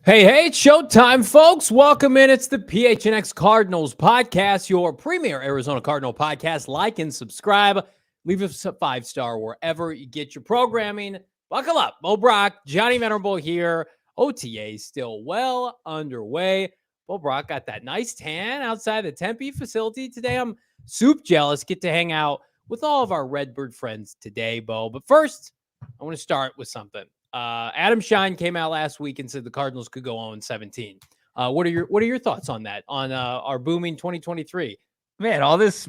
Hey, it's showtime, folks. Welcome in. It's the PHNX Cardinals Podcast, your premier Arizona Cardinal podcast. Like and subscribe. Leave us a 5-star wherever you get your programming. Buckle up. Bo Brock, Johnny Venerable here. OTA still well underway. Bo Brock got that nice tan outside the Tempe facility today. I'm soup jealous. Get to hang out with all of our Redbird friends today, Bo. But first, I want to start with something. Adam Shine came out last week and said the Cardinals could go 0-17. What are your thoughts on that? On our booming 2023? Man, all this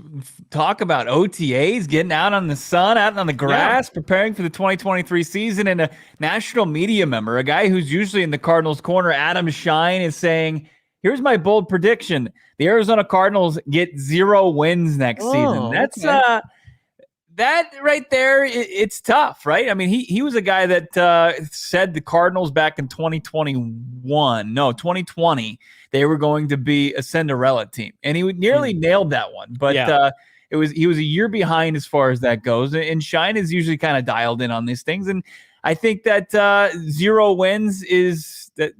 talk about OTAs, getting out on the sun, out on the grass, preparing for the 2023 season, and a national media member, a guy who's usually in the Cardinals' corner, Adam Shine, is saying, "Here's my bold prediction: the Arizona Cardinals get 0 wins next season." That's okay. That right there, it's tough, right? I mean, he was a guy that said the Cardinals back in 2020, they were going to be a Cinderella team, and he nearly nailed that one. But he was a year behind as far as that goes. And Shine is usually kind of dialed in on these things, and I think that 0 wins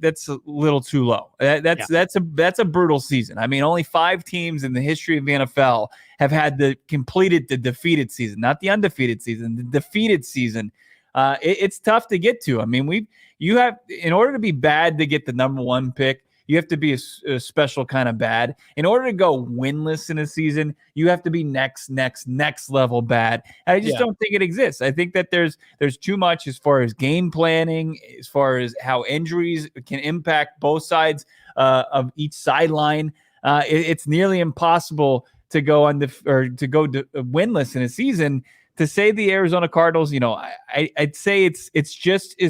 that's a little too low. That's a brutal season. I mean, only 5 teams in the history of the NFL have had completed the defeated season, not the undefeated season, the defeated season. It's tough to get to. I mean, in order to be bad to get the number 1 pick, you have to be a special kind of bad. In order to go winless in a season, you have to be next level bad. And I just don't think it exists. I think that there's too much as far as game planning, as far as how injuries can impact both sides of each sideline. It's nearly impossible to go winless in a season. To say the Arizona Cardinals, I'd say it's just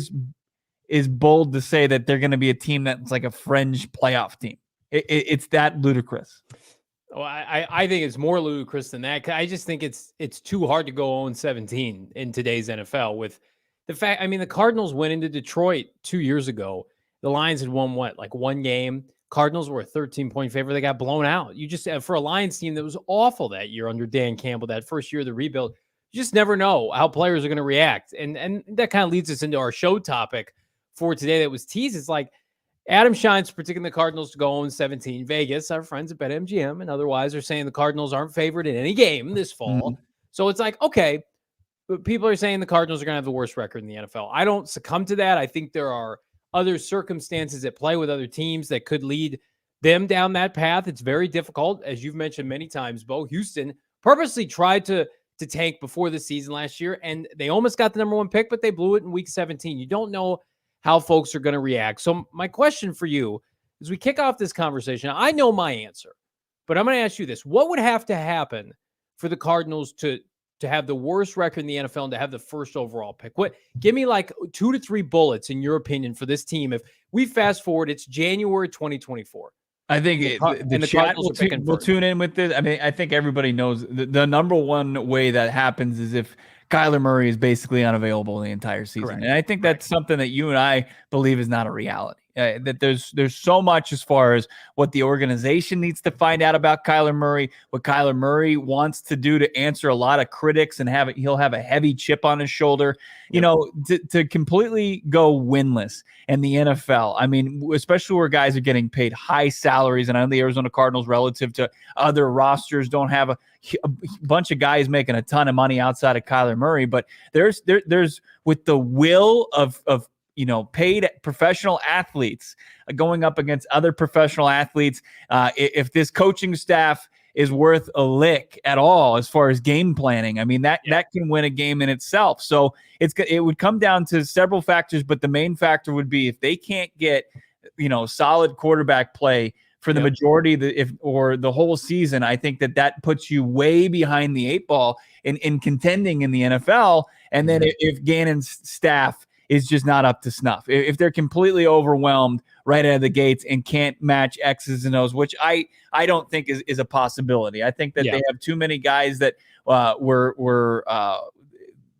is bold to say that they're going to be a team that's like a fringe playoff team. It's that ludicrous. Well, I think it's more ludicrous than that. I just think it's too hard to go 0-17 in today's NFL with the fact. I mean, the Cardinals went into Detroit 2 years ago. The Lions had won one game. Cardinals were a 13-point favorite. They got blown out. You just for a Lions team that was awful that year under Dan Campbell, that first year of the rebuild. You just never know how players are going to react, and that kind of leads us into our show topic for today that was teased. It's like Adam Shine's predicting the Cardinals to go 0-17. Vegas, our friends at BetMGM and otherwise, are saying the Cardinals aren't favored in any game this fall. So it's like, okay, but people are saying the Cardinals are going to have the worst record in the NFL. I don't succumb to that. I think there are other circumstances at play with other teams that could lead them down that path. It's very difficult. As you've mentioned many times, Bo, Houston purposely tried to tank before the season last year, and they almost got the number 1 pick, but they blew it in week 17. You don't know how folks are going to react. So my question for you, as we kick off this conversation, I know my answer, but I'm going to ask you this. What would have to happen for the Cardinals to have the worst record in the NFL and to have the first overall pick? Give me like 2 to 3 bullets in your opinion for this team. If we fast forward, it's January 2024. I think the chat will tune in with this. I mean, I think everybody knows the number 1 way that happens is if Kyler Murray is basically unavailable the entire season. Correct. And I think that's something that you and I believe is not a reality. That there's so much as far as what the organization needs to find out about Kyler Murray, what Kyler Murray wants to do to answer a lot of critics and he'll have a heavy chip on his shoulder. To completely go winless in the NFL. I mean, especially where guys are getting paid high salaries, and I know the Arizona Cardinals relative to other rosters don't have a bunch of guys making a ton of money outside of Kyler Murray, but there's with the will of paid professional athletes going up against other professional athletes. If this coaching staff is worth a lick at all as far as game planning, I mean, that can win a game in itself. So it would come down to several factors, but the main factor would be if they can't get, solid quarterback play for the majority of the whole season, I think that puts you way behind the 8 ball in contending in the NFL. And then if Gannon's staff is just not up to snuff, if they're completely overwhelmed right out of the gates and can't match X's and O's, which I don't think is a possibility. I think that they have too many guys that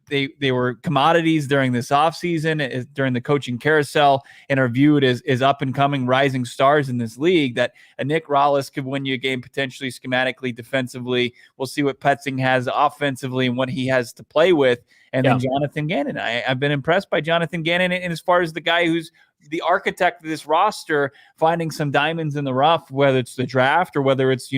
they were commodities during this offseason, during the coaching carousel, and are viewed as up and coming rising stars in this league. That a Nick Rollis could win you a game potentially schematically, defensively. We'll see what Petzing has offensively and what he has to play with. And then Jonathan Gannon. I've been impressed by Jonathan Gannon, and as far as the guy who's the architect of this roster, finding some diamonds in the rough, whether it's the draft or whether it's,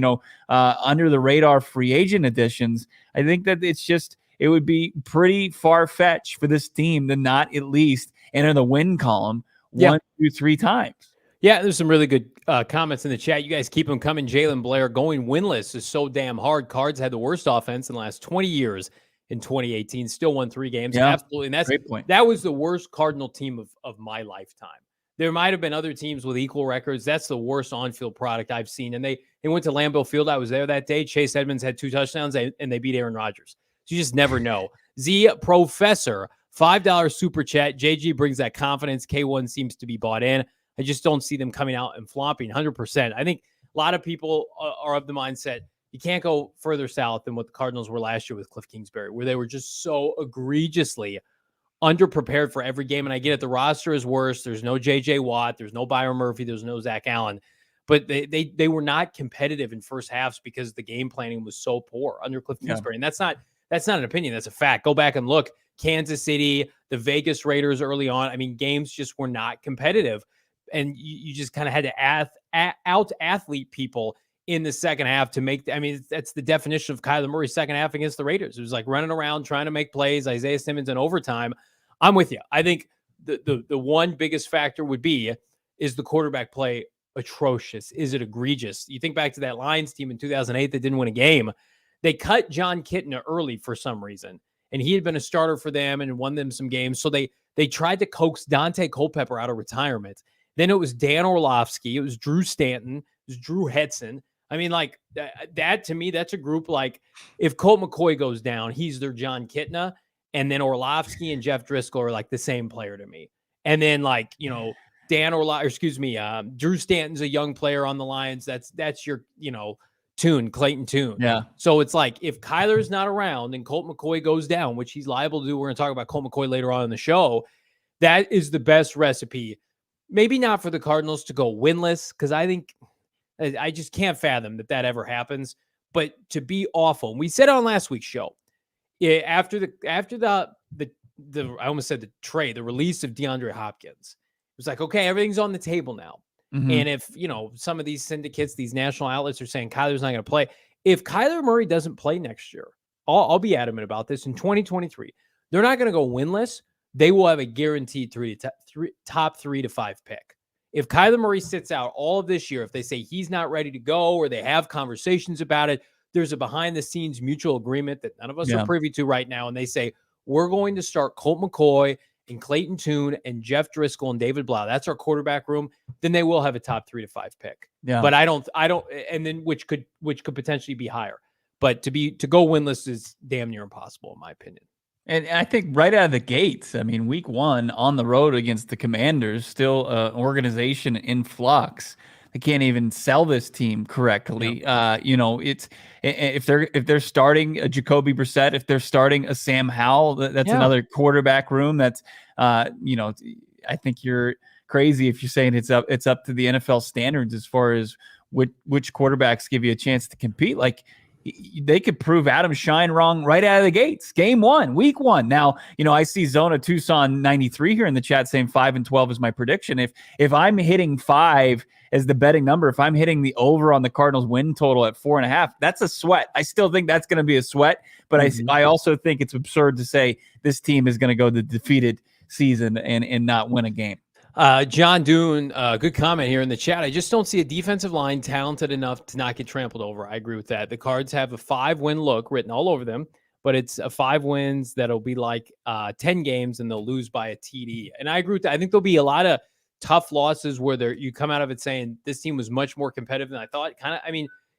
under the radar free agent additions. I think that it would be pretty far-fetched for this team to not at least enter the win column 1, 2, 3 times. Yeah, there's some really good comments in the chat. You guys keep them coming. Jalen Blair, going winless is so damn hard. Cards had the worst offense in the last 20 years. In 2018, still won 3 games. Yeah, absolutely. And great point. That was the worst Cardinal team of my lifetime. There might have been other teams with equal records. That's the worst on-field product I've seen. And they went to Lambeau Field. I was there that day. Chase Edmonds had 2 touchdowns, and they beat Aaron Rodgers. So you just never know. Z Professor, $5 super chat. JG brings that confidence. K1 seems to be bought in. I just don't see them coming out and flopping 100%. I think a lot of people are of the mindset, you can't go further south than what the Cardinals were last year with Cliff Kingsbury, where they were just so egregiously underprepared for every game. And I get it, the roster is worse. There's no J.J. Watt. There's no Byron Murphy. There's no Zach Allen. But they were not competitive in first halves because the game planning was so poor under Cliff Kingsbury. And that's not an opinion. That's a fact. Go back and look. Kansas City, the Vegas Raiders early on. I mean, games just were not competitive. And you just kind of had to out-athlete people in the second half to make, that's the definition of Kyler Murray's second half against the Raiders. It was like running around, trying to make plays, Isaiah Simmons in overtime. I'm with you. I think the one biggest factor would be, is the quarterback play atrocious? Is it egregious? You think back to that Lions team in 2008 that didn't win a game. They cut John Kitna early for some reason, and he had been a starter for them and won them some games. So they tried to coax Dante Culpepper out of retirement. Then it was Dan Orlovsky. It was Drew Stanton. It was Drew Hetson. I mean, like that to me, that's a group like if Colt McCoy goes down, he's their John Kitna, and then Orlovsky and Jeff Driscoll are like the same player to me. And then Drew Stanton's a young player on the Lions. That's your, Clayton Tune. Yeah. So it's like if Kyler's not around and Colt McCoy goes down, which he's liable to do. We're going to talk about Colt McCoy later on in the show. That is the best recipe. Maybe not for the Cardinals to go winless, because I just can't fathom that ever happens. But to be awful, and we said on last week's show, after the I almost said the trade, the release of DeAndre Hopkins, it was like, okay, everything's on the table now. Mm-hmm. And if some of these syndicates, these national outlets are saying Kyler's not going to play, if Kyler Murray doesn't play next year, I'll be adamant about this. In 2023, they're not going to go winless. They will have a guaranteed top 3 to 5 pick. If Kyler Murray sits out all of this year, if they say he's not ready to go or they have conversations about it, there's a behind-the-scenes mutual agreement that none of us are privy to right now, and they say, we're going to start Colt McCoy and Clayton Tune and Jeff Driscoll and David Blau. That's our quarterback room. Then they will have a top 3 to 5 pick. Yeah. But I don't, and then which could potentially be higher. But to go winless is damn near impossible, in my opinion. And I think right out of the gates, week 1 on the road against the Commanders, still an organization in flux. They can't even sell this team correctly. No. It's if they're starting a Jacoby Brissett, if they're starting a Sam Howell, that's another quarterback room. That's I think you're crazy if you're saying it's up to the NFL standards as far as which quarterbacks give you a chance to compete. Like, they could prove Adam Shine wrong right out of the gates. Game 1, week 1. Now, I see Zona Tucson 93 here in the chat saying 5-12 is my prediction. If I'm hitting 5 as the betting number, if I'm hitting the over on the Cardinals win total at 4.5, that's a sweat. I still think that's going to be a sweat, but I also think it's absurd to say this team is going to go the defeated season and not win a game. John Doon, good comment here in the chat. I just don't see a defensive line talented enough to not get trampled over. I agree with that. The Cards have a 5-win look written all over them, but it's a 5 wins that'll be like 10 games and they'll lose by a TD. And I agree with that. I think there'll be a lot of tough losses where you come out of it saying this team was much more competitive than I thought.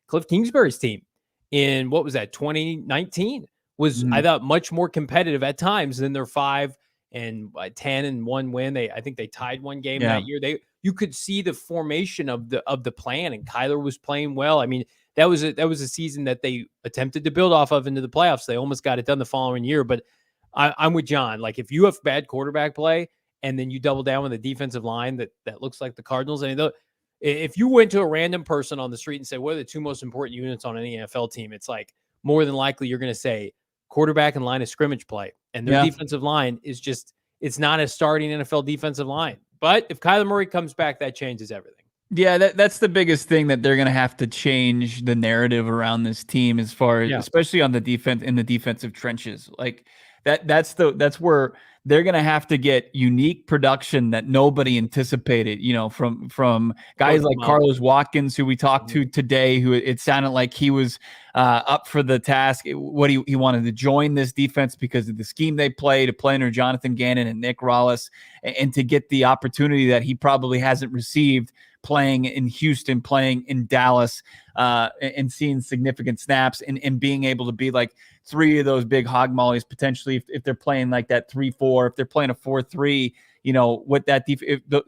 Cliff Kingsbury's team in, what was that, 2019 was, I thought, much more competitive at times than their 5 and 10 and 1 win. I think they tied one game that year. You could see the formation of the plan, and Kyler was playing well. That was a season that they attempted to build off of into the playoffs. They almost got it done the following year, but I'm with John. Like, if you have bad quarterback play and then you double down with a defensive line that looks like the Cardinals, and if you went to a random person on the street and said, what are the two most important units on any NFL team? It's like more than likely you're going to say quarterback and line of scrimmage play. And their defensive line is just, it's not a starting NFL defensive line. But if Kyler Murray comes back, that changes everything. Yeah, that's the biggest thing that they're going to have to change the narrative around this team as far as, especially on the defense, in the defensive trenches. Like that's where they're going to have to get unique production that nobody anticipated, from guys like Carlos Watkins, who we talked to today, who it sounded like he was up for the task. He wanted to join this defense because of the scheme they play, to play under Jonathan Gannon and Nick Rollis, and to get the opportunity that he probably hasn't received playing in Houston, playing in Dallas, and seeing significant snaps and being able to be like three of those big hog mollies potentially if they're playing like that 3-4, if they're playing a 4-3, what that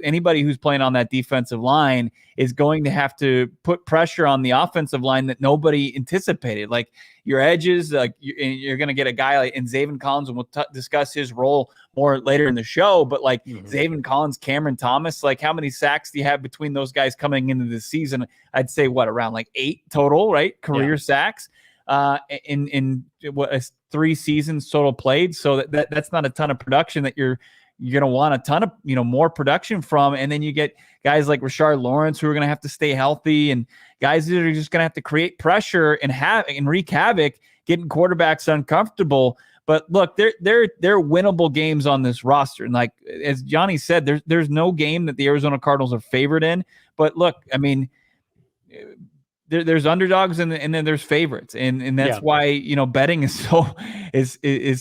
anybody who's playing on that defensive line is going to have to put pressure on the offensive line that nobody anticipated. Like your edges, like you're going to get a guy like in Zaven Collins, and we'll discuss his role more later in the show. But like Zaven Collins, Cameron Thomas, like how many sacks do you have between those guys coming into the season? I'd say around like 8 total, right? Career sacks in 3 seasons total played. So that's not a ton of production that you're going to want a ton of, more production from. And then you get guys like Rashard Lawrence who are going to have to stay healthy, and guys that are just going to have to create pressure and wreak havoc, getting quarterbacks uncomfortable. But look, they're winnable games on this roster. And like, as Johnny said, there's no game that the Arizona Cardinals are favored in. But look, I mean, there's underdogs and then there's favorites, and that's why betting is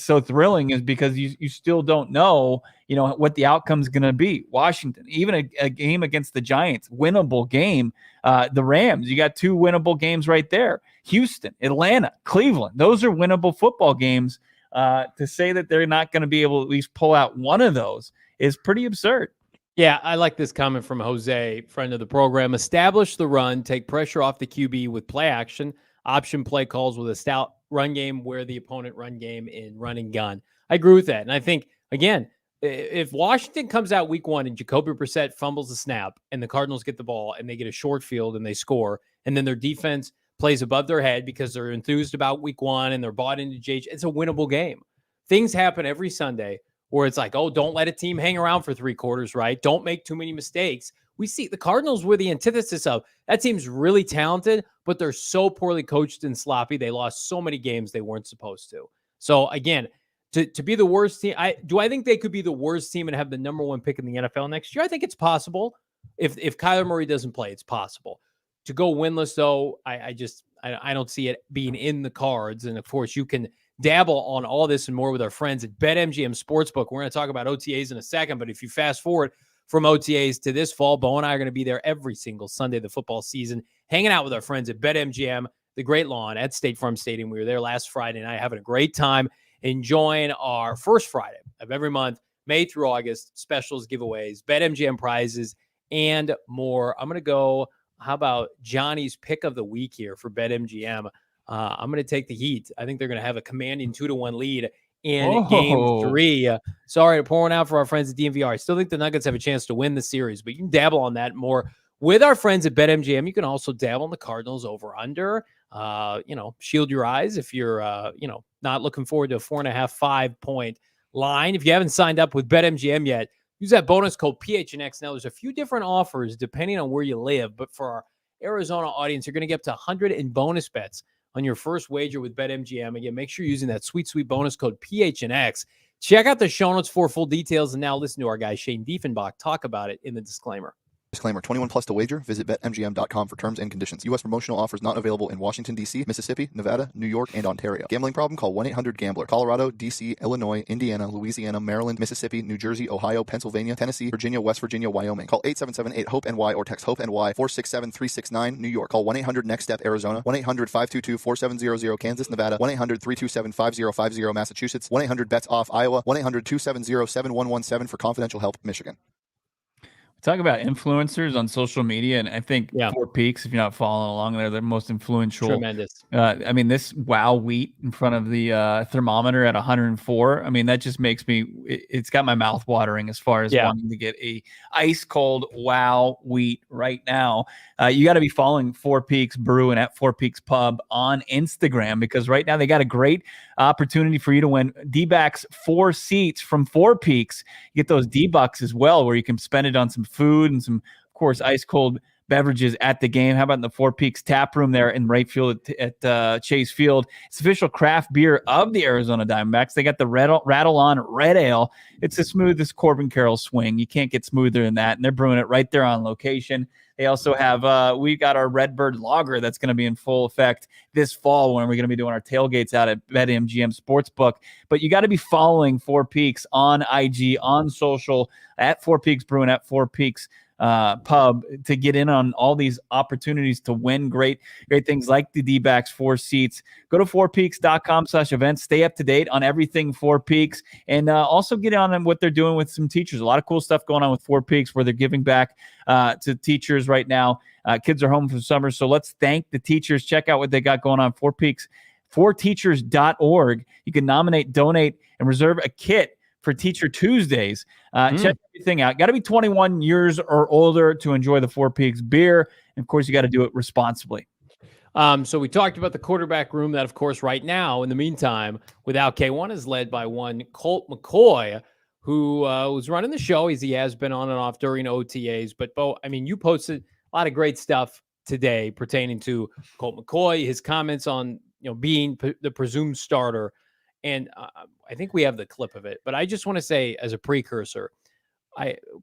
so thrilling, is because you still don't know what the outcome's going to be. Washington, even a game against the Giants, winnable game. The Rams, you got 2 winnable games right there. Houston, Atlanta, Cleveland, those are winnable football games. To say that they're not going to be able to at least pull out one of those is pretty absurd. Yeah, I like this comment from Jose, friend of the program. Establish the run, take pressure off the QB with play action, option play calls with a stout run game, where the opponent run game in run and gun. I agree with that. And I think, again, if Washington comes out week 1 and Jacoby Brissett fumbles the snap and the Cardinals get the ball and they get a short field and they score, and then their defense plays above their head because they're enthused about week 1 and they're bought into JJ, it's a winnable game. Things happen every Sunday where it's like, oh, don't let a team hang around for 3 quarters, right? Don't make too many mistakes. We see the Cardinals were the antithesis of that team's really talented, but they're so poorly coached and sloppy. They lost so many games they weren't supposed to. So again, to be the worst team, I think they could be the worst team and have the number 1 pick in the NFL next year. I think it's possible. If Kyler Murray doesn't play, it's possible. To go winless, though, I don't see it being in the cards. And of course, you can dabble on all this and more with our friends at BetMGM Sportsbook. We're going to talk about OTAs in a second, but if you fast forward from OTAs to this fall, Bo and I are going to be there every single Sunday of the football season, hanging out with our friends at BetMGM, the Great Lawn at State Farm Stadium. We were there last Friday night, having a great time, enjoying our first Friday of every month, May through August, specials, giveaways, BetMGM prizes, and more. I'm going to go, how about Johnny's pick of the week here for BetMGM? I'm going to take the Heat. I think they're going to have a commanding 2-1 lead in game 3. Sorry to pour one out for our friends at DNVR. I still think the Nuggets have a chance to win the series, but you can dabble on that more with our friends at BetMGM. You can also dabble on the Cardinals over under. Shield your eyes if you're not looking forward to a 4.5-5 point line. If you haven't signed up with BetMGM yet, use that bonus code PHNX. Now, there's a few different offers depending on where you live, but for our Arizona audience, you're going to get up to 100 in bonus bets on your first wager with BetMGM. Again, make sure you're using that sweet bonus code PHNX. Check out the show notes for full details, and now listen to our guy Shane Diefenbach talk about it in the disclaimer. Disclaimer, 21 plus to wager. Visit BetMGM.com for terms and conditions. U.S. promotional offers not available in Washington, D.C., Mississippi, Nevada, New York, and Ontario. Gambling problem? Call 1-800-GAMBLER. Colorado, D.C., Illinois, Indiana, Louisiana, Maryland, Mississippi, New Jersey, Ohio, Pennsylvania, Tennessee, Virginia, West Virginia, Wyoming. Call 877-8-HOPE-NY or text HOPE-NY 467-369, New York. Call 1-800-NEXT-STEP, Arizona. 1-800-522-4700, Kansas, Nevada. 1-800-327-5050, Massachusetts. 1-800-BETS-OFF, Iowa. 1-800-270-7117 for confidential help, Michigan. Talk about influencers on social media, and I think Four Peaks, if you're not following along, they're the most influential. Tremendous. I mean, this wow wheat in front of the thermometer at 104. I mean, that just makes me. It's got my mouth watering as far as wanting to get a ice cold wow wheat right now. You got to be following Four Peaks Brew and at Four Peaks Pub on Instagram, because right now they got a great opportunity for you to win D-backs 4 seats from Four Peaks. You get those D-bucks as well, where you can spend it on some food and some, of course, ice cold beverages at the game. How about in the Four Peaks tap room there in right field at Chase Field? It's official craft beer of the Arizona Diamondbacks. They got the Rattle On Red Ale. It's the smoothest Corbin Carroll swing. You can't get smoother than that, and they're brewing it right there on location. They also have, we got our Redbird lager that's going to be in full effect this fall when we're going to be doing our tailgates out at BetMGM Sportsbook. But you got to be following Four Peaks on IG, on social, at Four Peaks Brew and at Four Peaks Pub to get in on all these opportunities to win great things like the D-backs 4 seats. Go to fourpeaks.com/events. Stay up to date on everything Four Peaks, and also get on what they're doing with some teachers. A lot of cool stuff going on with Four Peaks where they're giving back to teachers right now. Kids are home for summer, so let's thank the teachers. Check out what they got going on. Four Peaks, forteachers.org. You can nominate, donate, and reserve a kit for Teacher Tuesdays. Check everything out. Got to be 21 years or older to enjoy the Four Peaks beer. And of course, you got to do it responsibly. So we talked about the quarterback room that, of course, right now, in the meantime, without K1, is led by one Colt McCoy, who was running the show. He has been on and off during OTAs. But, Bo, I mean, you posted a lot of great stuff today pertaining to Colt McCoy, his comments on being the presumed starter. And I think we have the clip of it, but I just want to say as a precursor,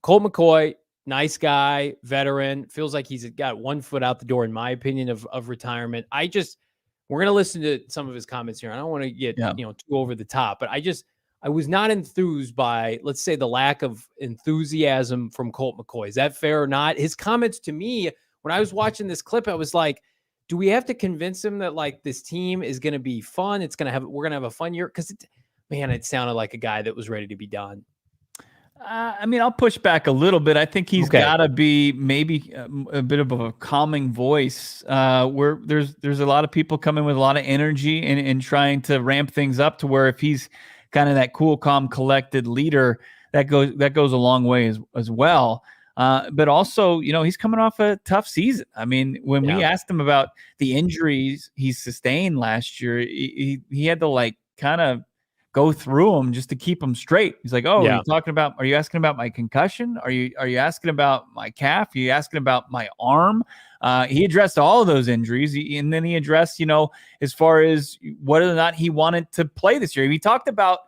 Colt McCoy, nice guy, veteran, feels like he's got one foot out the door, in my opinion, of retirement. We're going to listen to some of his comments here. I don't want to get too over the top, but I was not enthused by, let's say, the lack of enthusiasm from Colt McCoy. Is that fair or not? His comments to me, when I was watching this clip, I was like, do we have to convince him that like this team is going to be fun? We're going to have a fun year. Because it sounded like a guy that was ready to be done. I mean, I'll push back a little bit. I think he's got to be maybe a bit of a calming voice where there's a lot of people coming with a lot of energy and trying to ramp things up to where if he's kind of that cool, calm, collected leader, that goes a long way as well. But also, he's coming off a tough season. I mean, when we asked him about the injuries he sustained last year, he had to kind of go through them just to keep them straight. He's like, "Oh, are you asking about my concussion? Are you asking about my calf? Are you asking about my arm?" He addressed all of those injuries, and then he addressed, as far as whether or not he wanted to play this year. He talked about,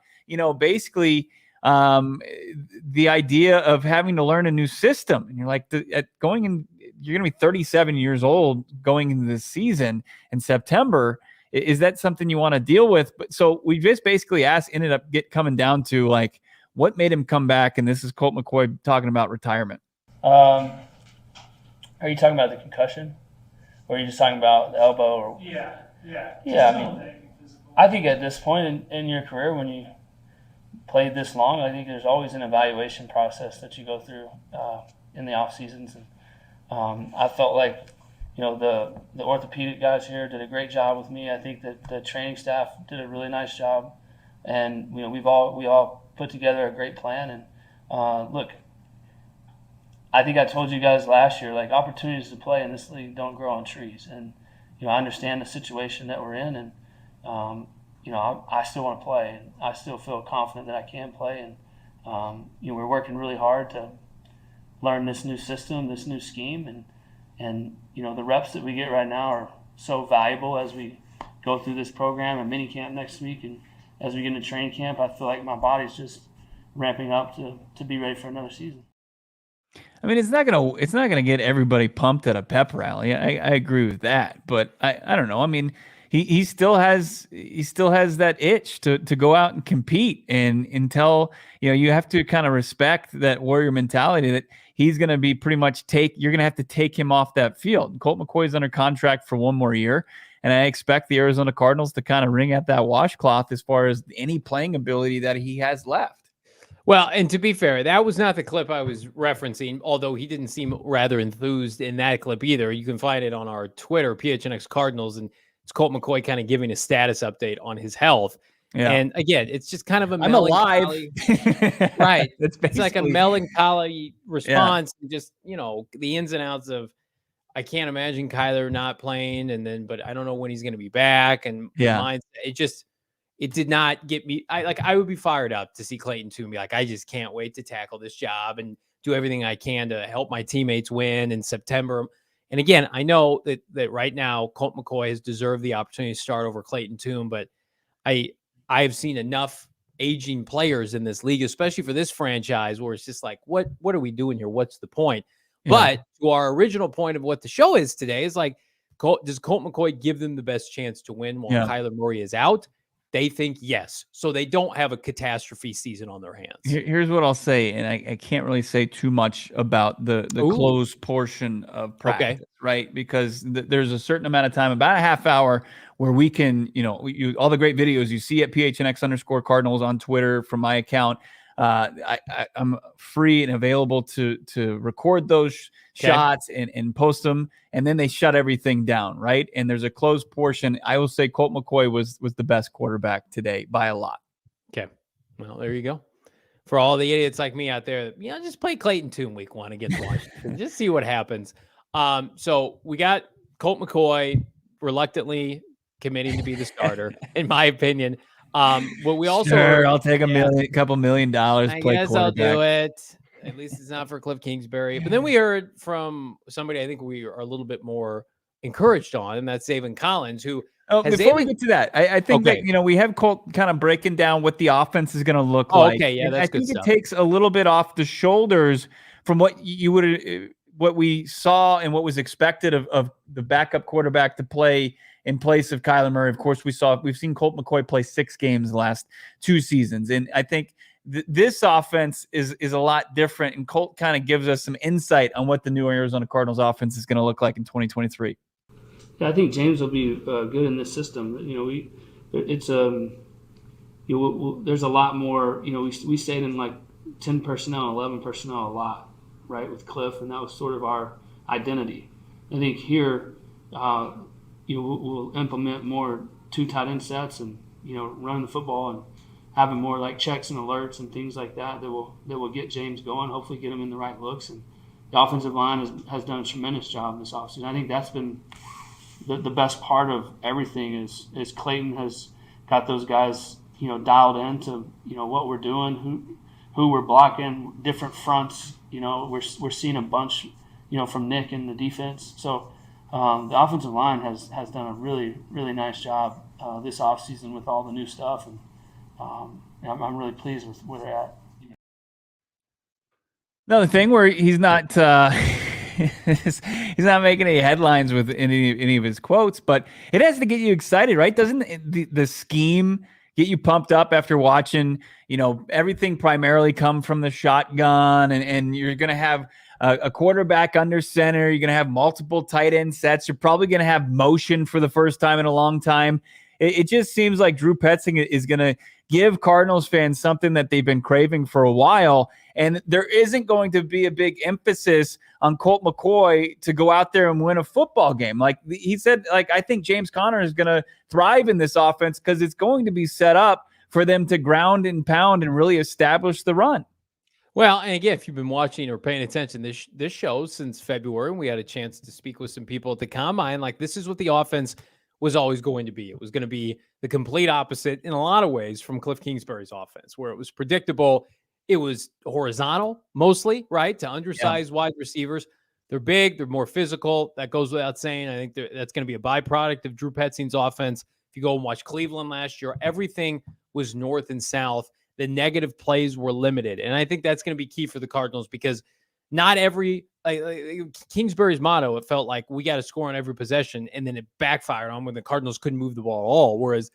basically the idea of having to learn a new system. And you're like, you're going to be 37 years old going into this season in September. Is that something you want to deal with? But so we just basically ended up coming down to what made him come back. And this is Colt McCoy talking about retirement. Are you talking about the concussion, or are you just talking about the elbow? Or yeah. I think at this point in your career, when you played this long, I think there's always an evaluation process that you go through in the off seasons, and I felt like the orthopedic guys here did a great job with me. I think that the training staff did a really nice job, and we all put together a great plan. And look, I think I told you guys last year, opportunities to play in this league don't grow on trees, and I understand the situation that we're in, and I still want to play, and I still feel confident that I can play. And we're working really hard to learn this new system, this new scheme, and the reps that we get right now are so valuable as we go through this program and mini camp next week, and as we get into training camp, I feel like my body's just ramping up to be ready for another season. I mean, it's not gonna get everybody pumped at a pep rally. I agree with that, but I don't know. I mean, he still has that itch to go out and compete, and until you have to kind of respect that warrior mentality that he's going to be pretty much you're going to have to take him off that field. Colt McCoy is under contract for one more year, and I expect the Arizona Cardinals to kind of wring out that washcloth as far as any playing ability that he has left. Well, and to be fair, that was not the clip I was referencing, although he didn't seem rather enthused in that clip either. You can find it on our Twitter, PHNX Cardinals, and it's Colt McCoy kind of giving a status update on his health. Yeah. And again, it's just kind of a I'm alive. Right. That's It's like a melancholy response, and just, the ins and outs of, I can't imagine Kyler not playing, but I don't know when he's going to be back. And it did not get me. I would be fired up to see Clayton Tune be like, I just can't wait to tackle this job and do everything I can to help my teammates win in September. And again, I know that right now Colt McCoy has deserved the opportunity to start over Clayton Tune, but I have seen enough aging players in this league, especially for this franchise, where it's just like, what are we doing here? What's the point? Yeah. But to our original point of what the show is today is like, does Colt McCoy give them the best chance to win while Kyler Murray is out? They think yes. So they don't have a catastrophe season on their hands. Here's what I'll say, and I can't really say too much about the closed portion of practice, right? Because there's a certain amount of time, about a half hour, where we can, all the great videos you see at PHNX_Cardinals on Twitter from my account. I'm free and available to record those shots and post them, and then they shut everything down, right? And there's a closed portion. I will say Colt McCoy was the best quarterback today by a lot. Okay, well, there you go. For all the idiots like me out there, just play Clayton Tune week 1 against Washington. Just see what happens. So we got Colt McCoy reluctantly committing to be the starter, in my opinion. But we also heard, I'll take a couple $1 million. I guess I'll do it. At least it's not for Cliff Kingsbury. But then we heard from somebody I think we are a little bit more encouraged on, and that's Zaven Collins, who before we get to that, I think that we have Colt kind of breaking down what the offense is going to look like. Okay, yeah, that's good stuff. It takes a little bit off the shoulders from what we saw and what was expected of the backup quarterback to play in place of Kyler Murray. Of course, we've seen Colt McCoy play 6 games the last 2 seasons. And I think this offense is a lot different. And Colt kind of gives us some insight on what the new Arizona Cardinals offense is going to look like in 2023. Yeah, I think James will be good in this system. There's a lot more, we stayed in like 10 personnel, 11 personnel a lot, right, with Cliff. And that was sort of our identity. I think here, we'll implement more 2 tight end sets and running the football and having more like checks and alerts and things like that will get James going. Hopefully, get him in the right looks. And the offensive line has done a tremendous job this offseason. I think that's been the best part of everything is Clayton has got those guys dialed into what we're doing, who we're blocking, different fronts. We're seeing a bunch from Nick in the defense. So. The offensive line has done a really, really nice job this offseason with all the new stuff, and I'm really pleased with where they're at. Another thing where he's not he's not making any headlines with any of his quotes, but it has to get you excited, right? Doesn't the scheme get you pumped up after watching everything primarily come from the shotgun, and you're going to have a quarterback under center. You're going to have multiple tight end sets. You're probably going to have motion for the first time in a long time. It just seems like Drew Petzing is going to give Cardinals fans something that they've been craving for a while. And there isn't going to be a big emphasis on Colt McCoy to go out there and win a football game. Like he said, I think James Conner is going to thrive in this offense because it's going to be set up for them to ground and pound and really establish the run. Well, and again, if you've been watching or paying attention this show since February, and we had a chance to speak with some people at the Combine, this is what the offense was always going to be. It was going to be the complete opposite in a lot of ways from Cliff Kingsbury's offense, where it was predictable. It was horizontal mostly, right, to undersized wide receivers. They're big. They're more physical. That goes without saying. I think that's going to be a byproduct of Drew Petzing's offense. If you go and watch Cleveland last year, everything was north and south. The negative plays were limited. And I think that's going to be key for the Cardinals because not every Kingsbury's motto, it felt like we got to score on every possession, and then it backfired on when the Cardinals couldn't move the ball at all. Whereas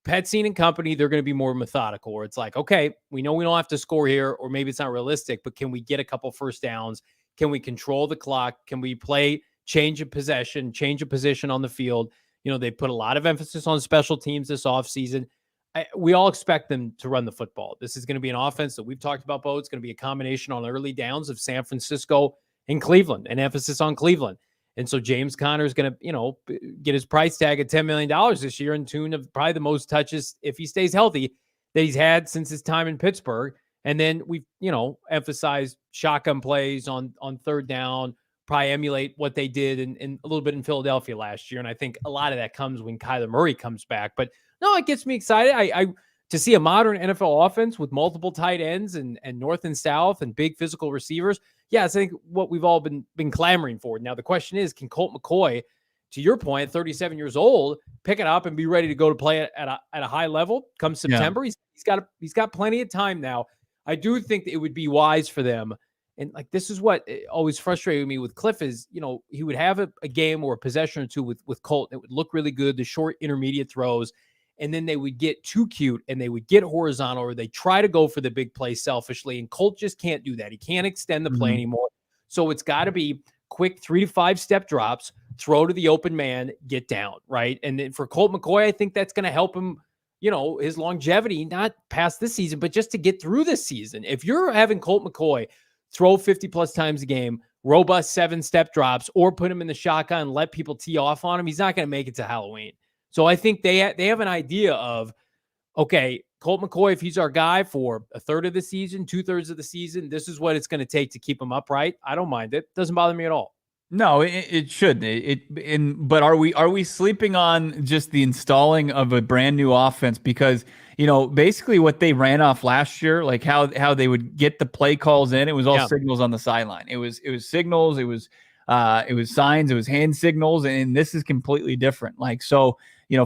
Petzing and company, they're going to be more methodical, where it's like, okay, we know we don't have to score here, or maybe it's not realistic, but can we get a couple first downs? Can we control the clock? Can we play change of possession, change of position on the field? They put a lot of emphasis on special teams this offseason. we all expect them to run the football. This is going to be an offense that we've talked about, Bo. It's going to be a combination on early downs of San Francisco and Cleveland, an emphasis on Cleveland. And so James Conner is going to, get his price tag at $10 million this year in tune of probably the most touches, if he stays healthy, that he's had since his time in Pittsburgh. And then we've, emphasized shotgun plays on third down, probably emulate what they did in a little bit in Philadelphia last year. And I think a lot of that comes when Kyler Murray comes back. But no, it gets me excited. I to see a modern NFL offense with multiple tight ends and north and south and big physical receivers. Yeah, I think what we've all been clamoring for. Now, the question is, can Colt McCoy, to your point, 37 years old, pick it up and be ready to go to play at a high level come September? Yeah. He's got plenty of time now. I do think that it would be wise for them. And this is what always frustrated me with Cliff is, he would have a game or a possession or two with Colt. It would look really good, the short intermediate throws. And then they would get too cute and they would get horizontal, or they try to go for the big play selfishly. And Colt just can't do that. He can't extend the play anymore. So it's got to be quick 3 to 5 step drops, throw to the open man, get down, right? And then for Colt McCoy, I think that's going to help him, his longevity, not past this season, but just to get through this season. If you're having Colt McCoy throw 50 plus times a game, robust 7-step drops, or put him in the shotgun and let people tee off on him, he's not going to make it to Halloween. So I think they have an idea of, okay, Colt McCoy, if he's our guy for a third of the season, 2/3 of the season, this is what it's going to take to keep him upright. I don't mind it. Doesn't bother me at all. No, it should. But are we sleeping on just the installing of a brand new offense? Because basically what they ran off last year, like how they would get the play calls in, it was all signals on the sideline. It was signals. It was signs. It was hand signals, and this is completely different. So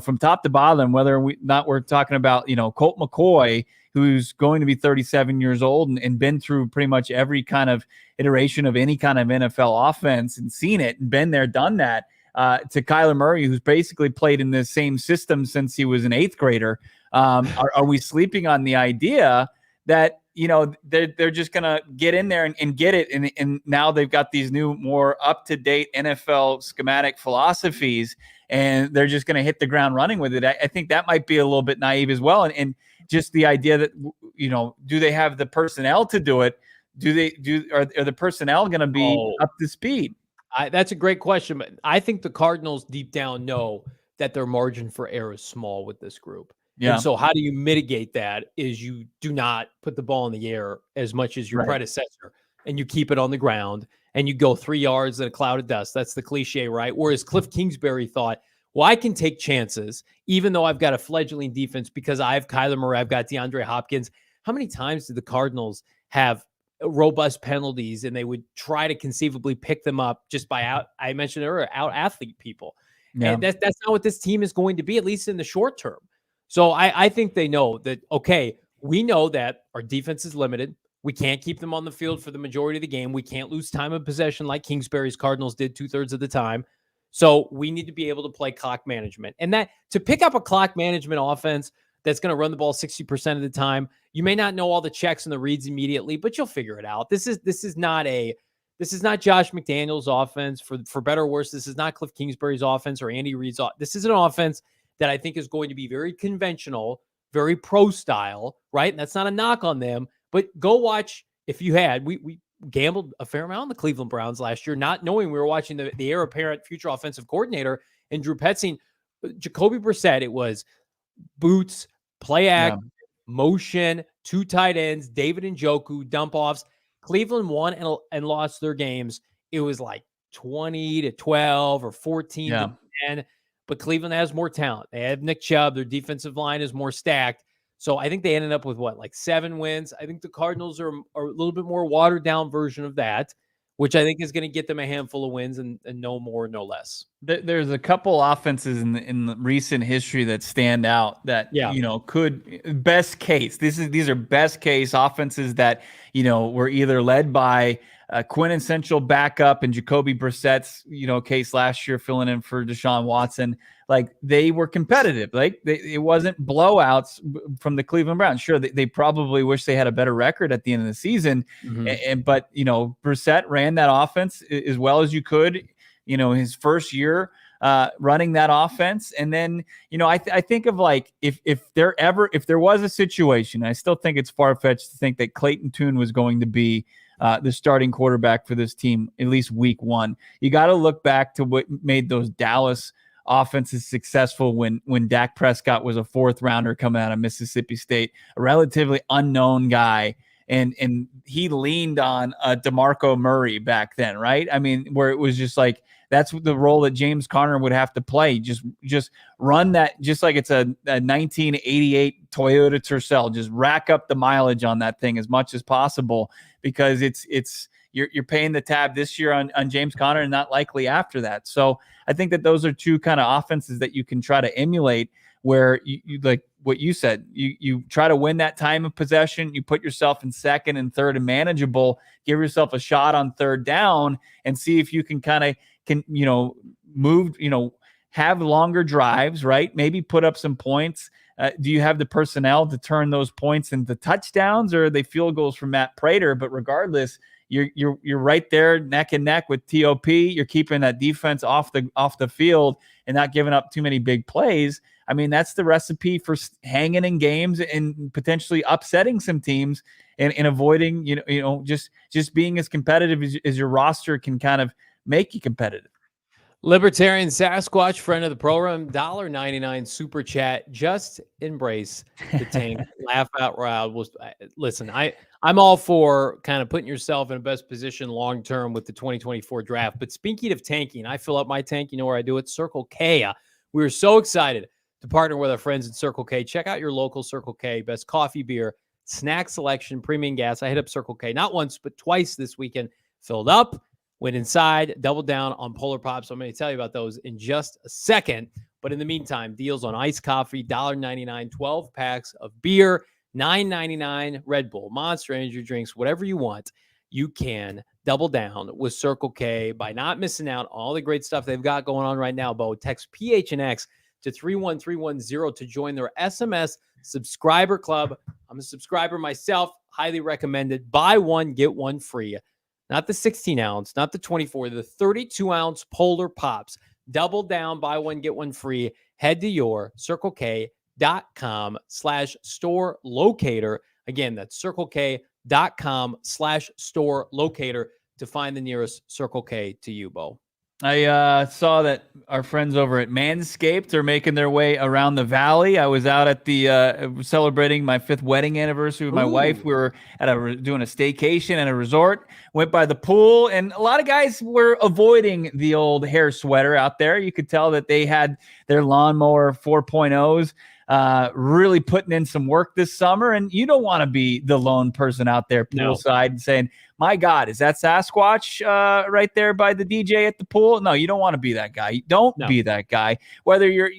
from top to bottom, whether we're talking about Colt McCoy, who's going to be 37 years old and been through pretty much every kind of iteration of any kind of NFL offense and seen it and been there, done that, to Kyler Murray, who's basically played in the same system since he was an 8th grader. Are we sleeping on the idea that, they're just going to get in there and get it. And now they've got these new, more up-to-date NFL schematic philosophies, and they're just going to hit the ground running with it. I think that might be a little bit naive as well. And just the idea that, do they have the personnel to do it? Are the personnel going to be up to speed? That's a great question. But I think the Cardinals deep down know that their margin for error is small with this group. Yeah. And so how do you mitigate that is you do not put the ball in the air as much as your predecessor, and you keep it on the ground, and you go 3 yards in a cloud of dust. That's the cliche, right? Whereas Cliff Kingsbury thought, well, I can take chances, even though I've got a fledgling defense because I have Kyler Murray, I've got DeAndre Hopkins. How many times did the Cardinals have robust penalties and they would try to conceivably pick them up just by I mentioned earlier, out-athlete people? Yeah. And that's not what this team is going to be, at least in the short term. So I think they know that, okay, we know that our defense is limited. We can't keep them on the field for the majority of the game. We can't lose time of possession like Kingsbury's Cardinals did 2/3 of the time. So we need to be able to play clock management. And that to pick up a clock management offense that's going to run the ball 60% of the time, you may not know all the checks and the reads immediately, but you'll figure it out. This is not Josh McDaniels' offense for better or worse. This is not Cliff Kingsbury's offense or Andy Reid's. This is an offense that I think is going to be very conventional, very pro style, right? And that's not a knock on them, but go watch. If you had, we gambled a fair amount on the Cleveland Browns last year, not knowing we were watching the heir apparent future offensive coordinator and Drew Petzing. Jacoby Brissett, it was boots, play act, motion, 2 tight ends, David Njoku, dump offs. Cleveland won and lost their games. It was like 20-12 or 14-10. But Cleveland has more talent. They have Nick Chubb. Their defensive line is more stacked. So I think they ended up with 7 wins. I think the Cardinals are a little bit more watered down version of that, which I think is going to get them a handful of wins and no more, no less. There's a couple offenses in the recent history that stand out that, could best case. These are best case offenses that, were either led by a quintessential backup in Jacoby Brissett's, case last year, filling in for Deshaun Watson. Like, they were competitive. It wasn't blowouts from the Cleveland Browns. Sure, they probably wish they had a better record at the end of the season. But Brissett ran that offense as well as you could. His first year, running that offense. And then, I think of like, if there was a situation, I still think it's far-fetched to think that Clayton Tune was going to be the starting quarterback for this team, at least week one. You got to look back to what made those Dallas offenses successful when Dak Prescott was a fourth rounder coming out of Mississippi State, a relatively unknown guy. And he leaned on DeMarco Murray back then, right? I mean, where it was just like, that's the role that James Conner would have to play. Just run that, just like it's a 1988 Toyota Tercel. Just rack up the mileage on that thing as much as possible, because you're paying the tab this year on James Conner and not likely after that. So I think that those are two kind of offenses that you can try to emulate, where you like what you said, you try to win that time of possession, you put yourself in second and third and manageable, give yourself a shot on third down and see if you can move, have longer drives, right? Maybe put up some points. Do you have the personnel to turn those points into touchdowns, or are they field goals from Matt Prater? But regardless, you're right there neck and neck with TOP. You're keeping that defense off the field and not giving up too many big plays. I mean, that's the recipe for hanging in games and potentially upsetting some teams and avoiding, just being as competitive as your roster can kind of make you competitive. Libertarian Sasquatch, friend of the program, $1.99 super chat. Just embrace the tank. Laugh out loud. Listen, I'm all for kind of putting yourself in the best position long term with the 2024 draft. But speaking of tanking, I fill up my tank. You know where I do it? Circle K. We are so excited to partner with our friends at Circle K. Check out your local Circle K. Best coffee, beer, snack selection, premium gas. I hit up Circle K not once, but twice this weekend. Filled up. Went inside, doubled down on Polar Pops. So I'm going to tell you about those in just a second. But in the meantime, deals on iced coffee, $1.99, 12 packs of beer, $9.99 Red Bull, Monster Energy drinks, whatever you want. You can double down with Circle K by not missing out on all the great stuff they've got going on right now. Bo, text PHNX to 31310 to join their SMS subscriber club. I'm a subscriber myself, highly recommended. Buy one, get one free. Not the 16 ounce, not the 24, the 32 ounce Polar Pops. Double down, buy one, get one free. Head to your CircleK.com/store locator. Again, that's CircleK.com/store locator to find the nearest Circle K to you, Bo. I saw that our friends over at Manscaped are making their way around the valley. I was out at the celebrating my 5th wedding anniversary with my wife. We were doing a staycation at a resort, went by the pool, and a lot of guys were avoiding the old hair sweater out there. You could tell that they had their lawnmower 4.0s. Really putting in some work this summer, and you don't want to be the lone person out there poolside and saying, my God, is that Sasquatch right there by the DJ at the pool? No, you don't want to be that guy. Don't be that guy. Whether you're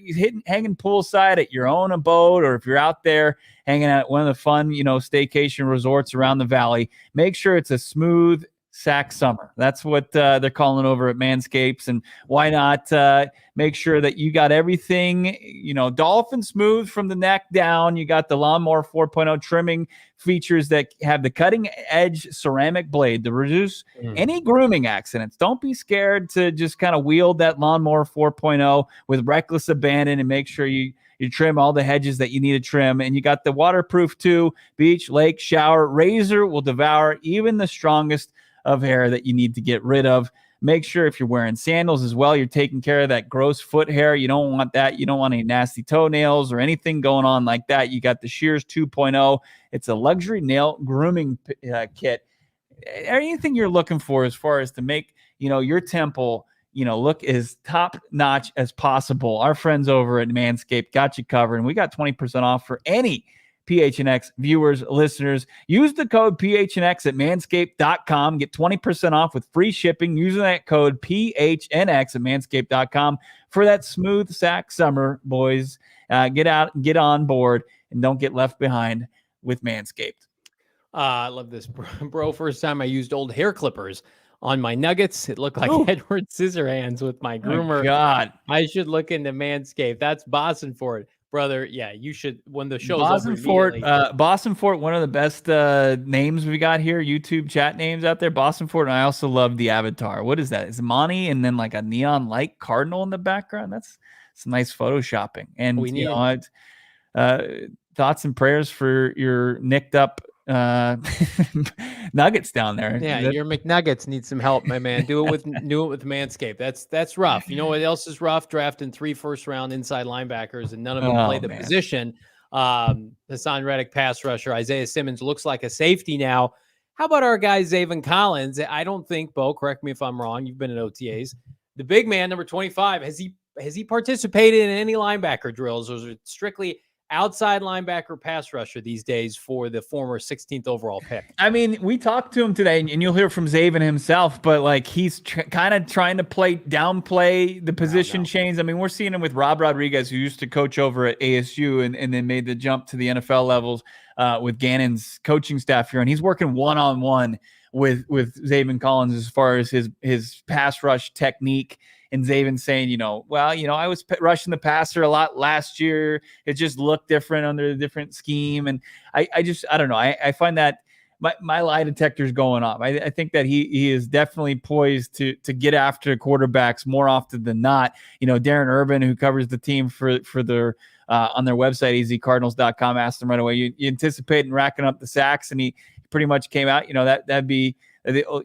hanging poolside at your own abode, or if you're out there hanging out at one of the fun, staycation resorts around the valley, make sure it's a smooth sack summer. That's what they're calling over at Manscapes. And why not make sure that you got everything, dolphin smooth from the neck down. You got the Lawnmower 4.0 trimming features that have the cutting edge ceramic blade to reduce any grooming accidents. Don't be scared to just kind of wield that Lawnmower 4.0 with reckless abandon and make sure you trim all the hedges that you need to trim. And you got the waterproof too. Beach, lake, shower, razor will devour even the strongest of hair that you need to get rid of. Make sure if you're wearing sandals as well, you're taking care of that gross foot hair. You don't want that. You don't want any nasty toenails or anything going on like that. You got the Shears 2.0. It's a luxury nail grooming kit. Anything you're looking for as far as to make, your temple, look as top notch as possible. Our friends over at Manscaped got you covered, and we got 20% off for any PHNX viewers, listeners. Use the code PHNX at manscaped.com. Get 20% off with free shipping using that code PHNX at manscaped.com for that smooth sack summer, boys. Get on board, and don't get left behind with Manscaped. I love this, bro. First time I used old hair clippers on my nuggets. It looked like Edward Scissorhands with my groomer. Oh, God. I should look into Manscaped. That's bossing for it. brother. Yeah, you should when the show's Boston over Fort, immediately. Boston Fort, one of the best names we got here, YouTube chat names out there. Boston Fort, and I also love the avatar. What is that? It's Monty, and then like a neon light cardinal in the background. That's some nice photoshopping. And We you need- know, thoughts and prayers for your nicked up nuggets down there. Yeah, your McNuggets need some help, my man. Do it with Manscaped. That's rough. You know what else is rough? Drafting 3 first-round inside linebackers and none of them play the position. Hassan Reddick, pass rusher. Isaiah Simmons looks like a safety now. How about our guy Zaven Collins? I don't think, Bo, correct me if I'm wrong. You've been in OTAs. The big man, number 25, has he participated in any linebacker drills, or is it strictly outside linebacker pass rusher these days for the former 16th overall pick? I mean, we talked to him today, and you'll hear from Zaven himself, but like he's kind of trying to downplay the position change. I mean, we're seeing him with Rob Rodriguez, who used to coach over at ASU and then made the jump to the NFL levels with Gannon's coaching staff here, and he's working one-on-one with Zaven Collins as far as his pass rush technique. And Zaven saying, I was rushing the passer a lot last year. It just looked different under a different scheme. And I don't know. I find that my lie detector is going off. I think that he is definitely poised to get after quarterbacks more often than not. Darren Urban, who covers the team for their on their website, azcardinals.com, asked him right away, you anticipating racking up the sacks? And he pretty much came out, that'd be,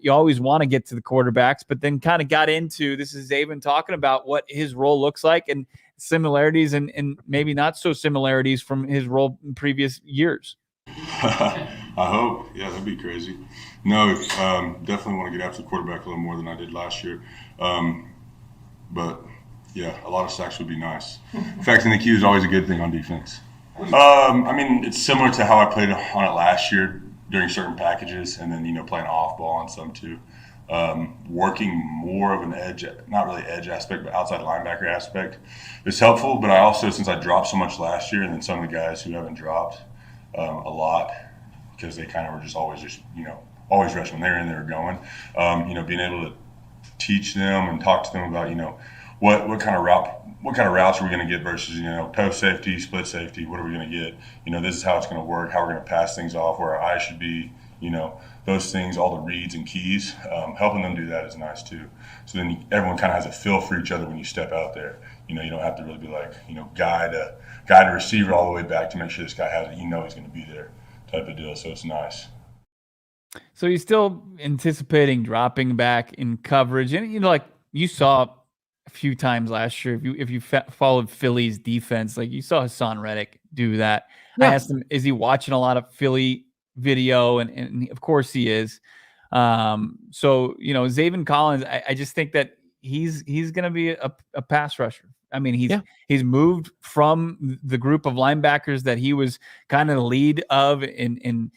you always want to get to the quarterbacks, but then kind of got into, this is Zaven talking about what his role looks like and similarities and maybe not so similarities from his role in previous years. I hope. Yeah, that'd be crazy. No, definitely want to get after the quarterback a little more than I did last year. But yeah, a lot of sacks would be nice. Faxing the Q is always a good thing on defense. I mean, it's similar to how I played on it last year during certain packages, and then, playing off ball on some too. Working more of an edge, not really edge aspect, but outside linebacker aspect is helpful. But I also, since I dropped so much last year, and then some of the guys who haven't dropped a lot because they kind of were always rushing when they're in, they were going. Being able to teach them and talk to them about, what kind of routes are we going to get versus, post safety, split safety, what are we going to get? This is how it's going to work, how we're going to pass things off, where our eyes should be, those things, all the reads and keys. Helping them do that is nice too. So then everyone kind of has a feel for each other when you step out there. You don't have to really be like, guide a receiver all the way back to make sure this guy has it. He's going to be there type of deal. So it's nice. So you're still anticipating dropping back in coverage. And, like you saw a few times last year, if you followed Philly's defense, like you saw Hassan Reddick do that. Yeah. I asked him, is he watching a lot of Philly video? And of course he is. So, Zaven Collins, I just think that he's going to be a pass rusher. I mean, he's moved from the group of linebackers that he was kind of the lead of in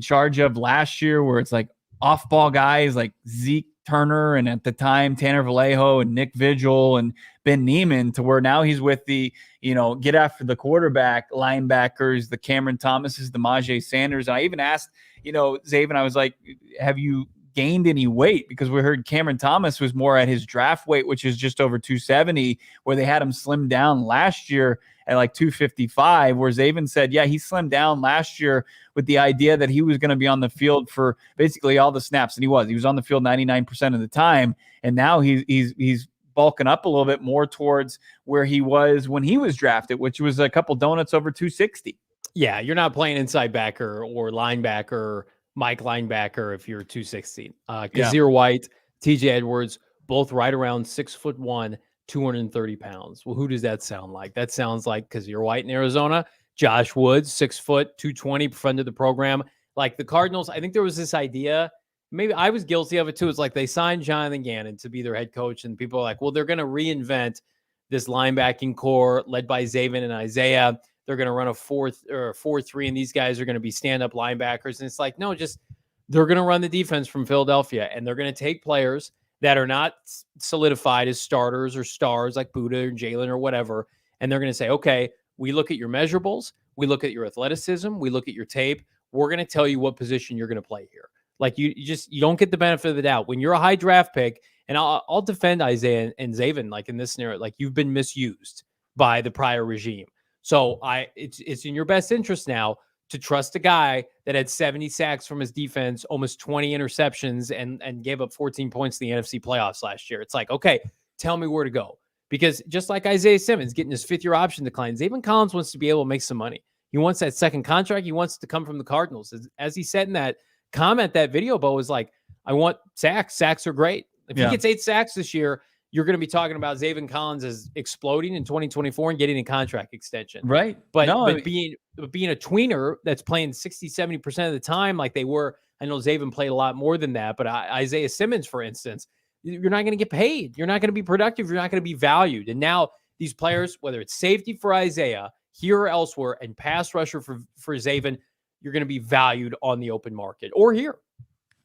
charge of last year, where it's like off ball guys like Zeke Turner and at the time Tanner Vallejo and Nick Vigil and Ben Neiman, to where now he's with the get after the quarterback linebackers, the Cameron Thomases, the Majay Sanders. And I even asked Zaven, I was like, have you gained any weight? Because we heard Cameron Thomas was more at his draft weight, which is just over 270, where they had him slim down last year at like 255, where Zaven said, yeah, he slimmed down last year with the idea that he was going to be on the field for basically all the snaps. And he was on the field 99% of the time. And now he's bulking up a little bit more towards where he was when he was drafted, which was a couple donuts over 260. Yeah, you're not playing inside backer or linebacker, Mike linebacker if you're 260. Kazir White, TJ Edwards, both right around 6'1", 230 pounds. Well, who does that sound like? That sounds like Kazir White in Arizona. Josh Woods, 6 foot, 220, friend of the program. Like the Cardinals, I think there was this idea, maybe I was guilty of it too. It's like they signed Jonathan Gannon to be their head coach, and people are like, well, they're going to reinvent this linebacking core led by Zaven and Isaiah. They're going to run a 4-3, and these guys are going to be stand-up linebackers. And it's like, no, just they're going to run the defense from Philadelphia, and they're going to take players that are not solidified as starters or stars like Buddha or Jalen or whatever, and they're going to say, okay, we look at your measurables, we look at your athleticism, we look at your tape. We're going to tell you what position you're going to play here. Like you don't get the benefit of the doubt when you're a high draft pick. And I'll defend Isaiah and Zaven, like in this scenario, like you've been misused by the prior regime. So it's in your best interest now to trust a guy that had 70 sacks from his defense, almost 20 interceptions, and gave up 14 points in the NFC playoffs last year. It's like, okay, tell me where to go. Because just like Isaiah Simmons getting his 5th-year option decline, Zaven Collins wants to be able to make some money. He wants that second contract. He wants to come from the Cardinals. As he said in that comment, that video, Bo, was like, I want sacks. Sacks are great. If he gets 8 sacks this year, you're going to be talking about Zaven Collins as exploding in 2024 and getting a contract extension. Right. But being a tweener that's playing 60, 70% of the time like they were, I know Zaven played a lot more than that, but Isaiah Simmons, for instance, you're not going to get paid. You're not going to be productive. You're not going to be valued. And now these players, whether it's safety for Isaiah here or elsewhere and pass rusher for Zaven, you're going to be valued on the open market or here.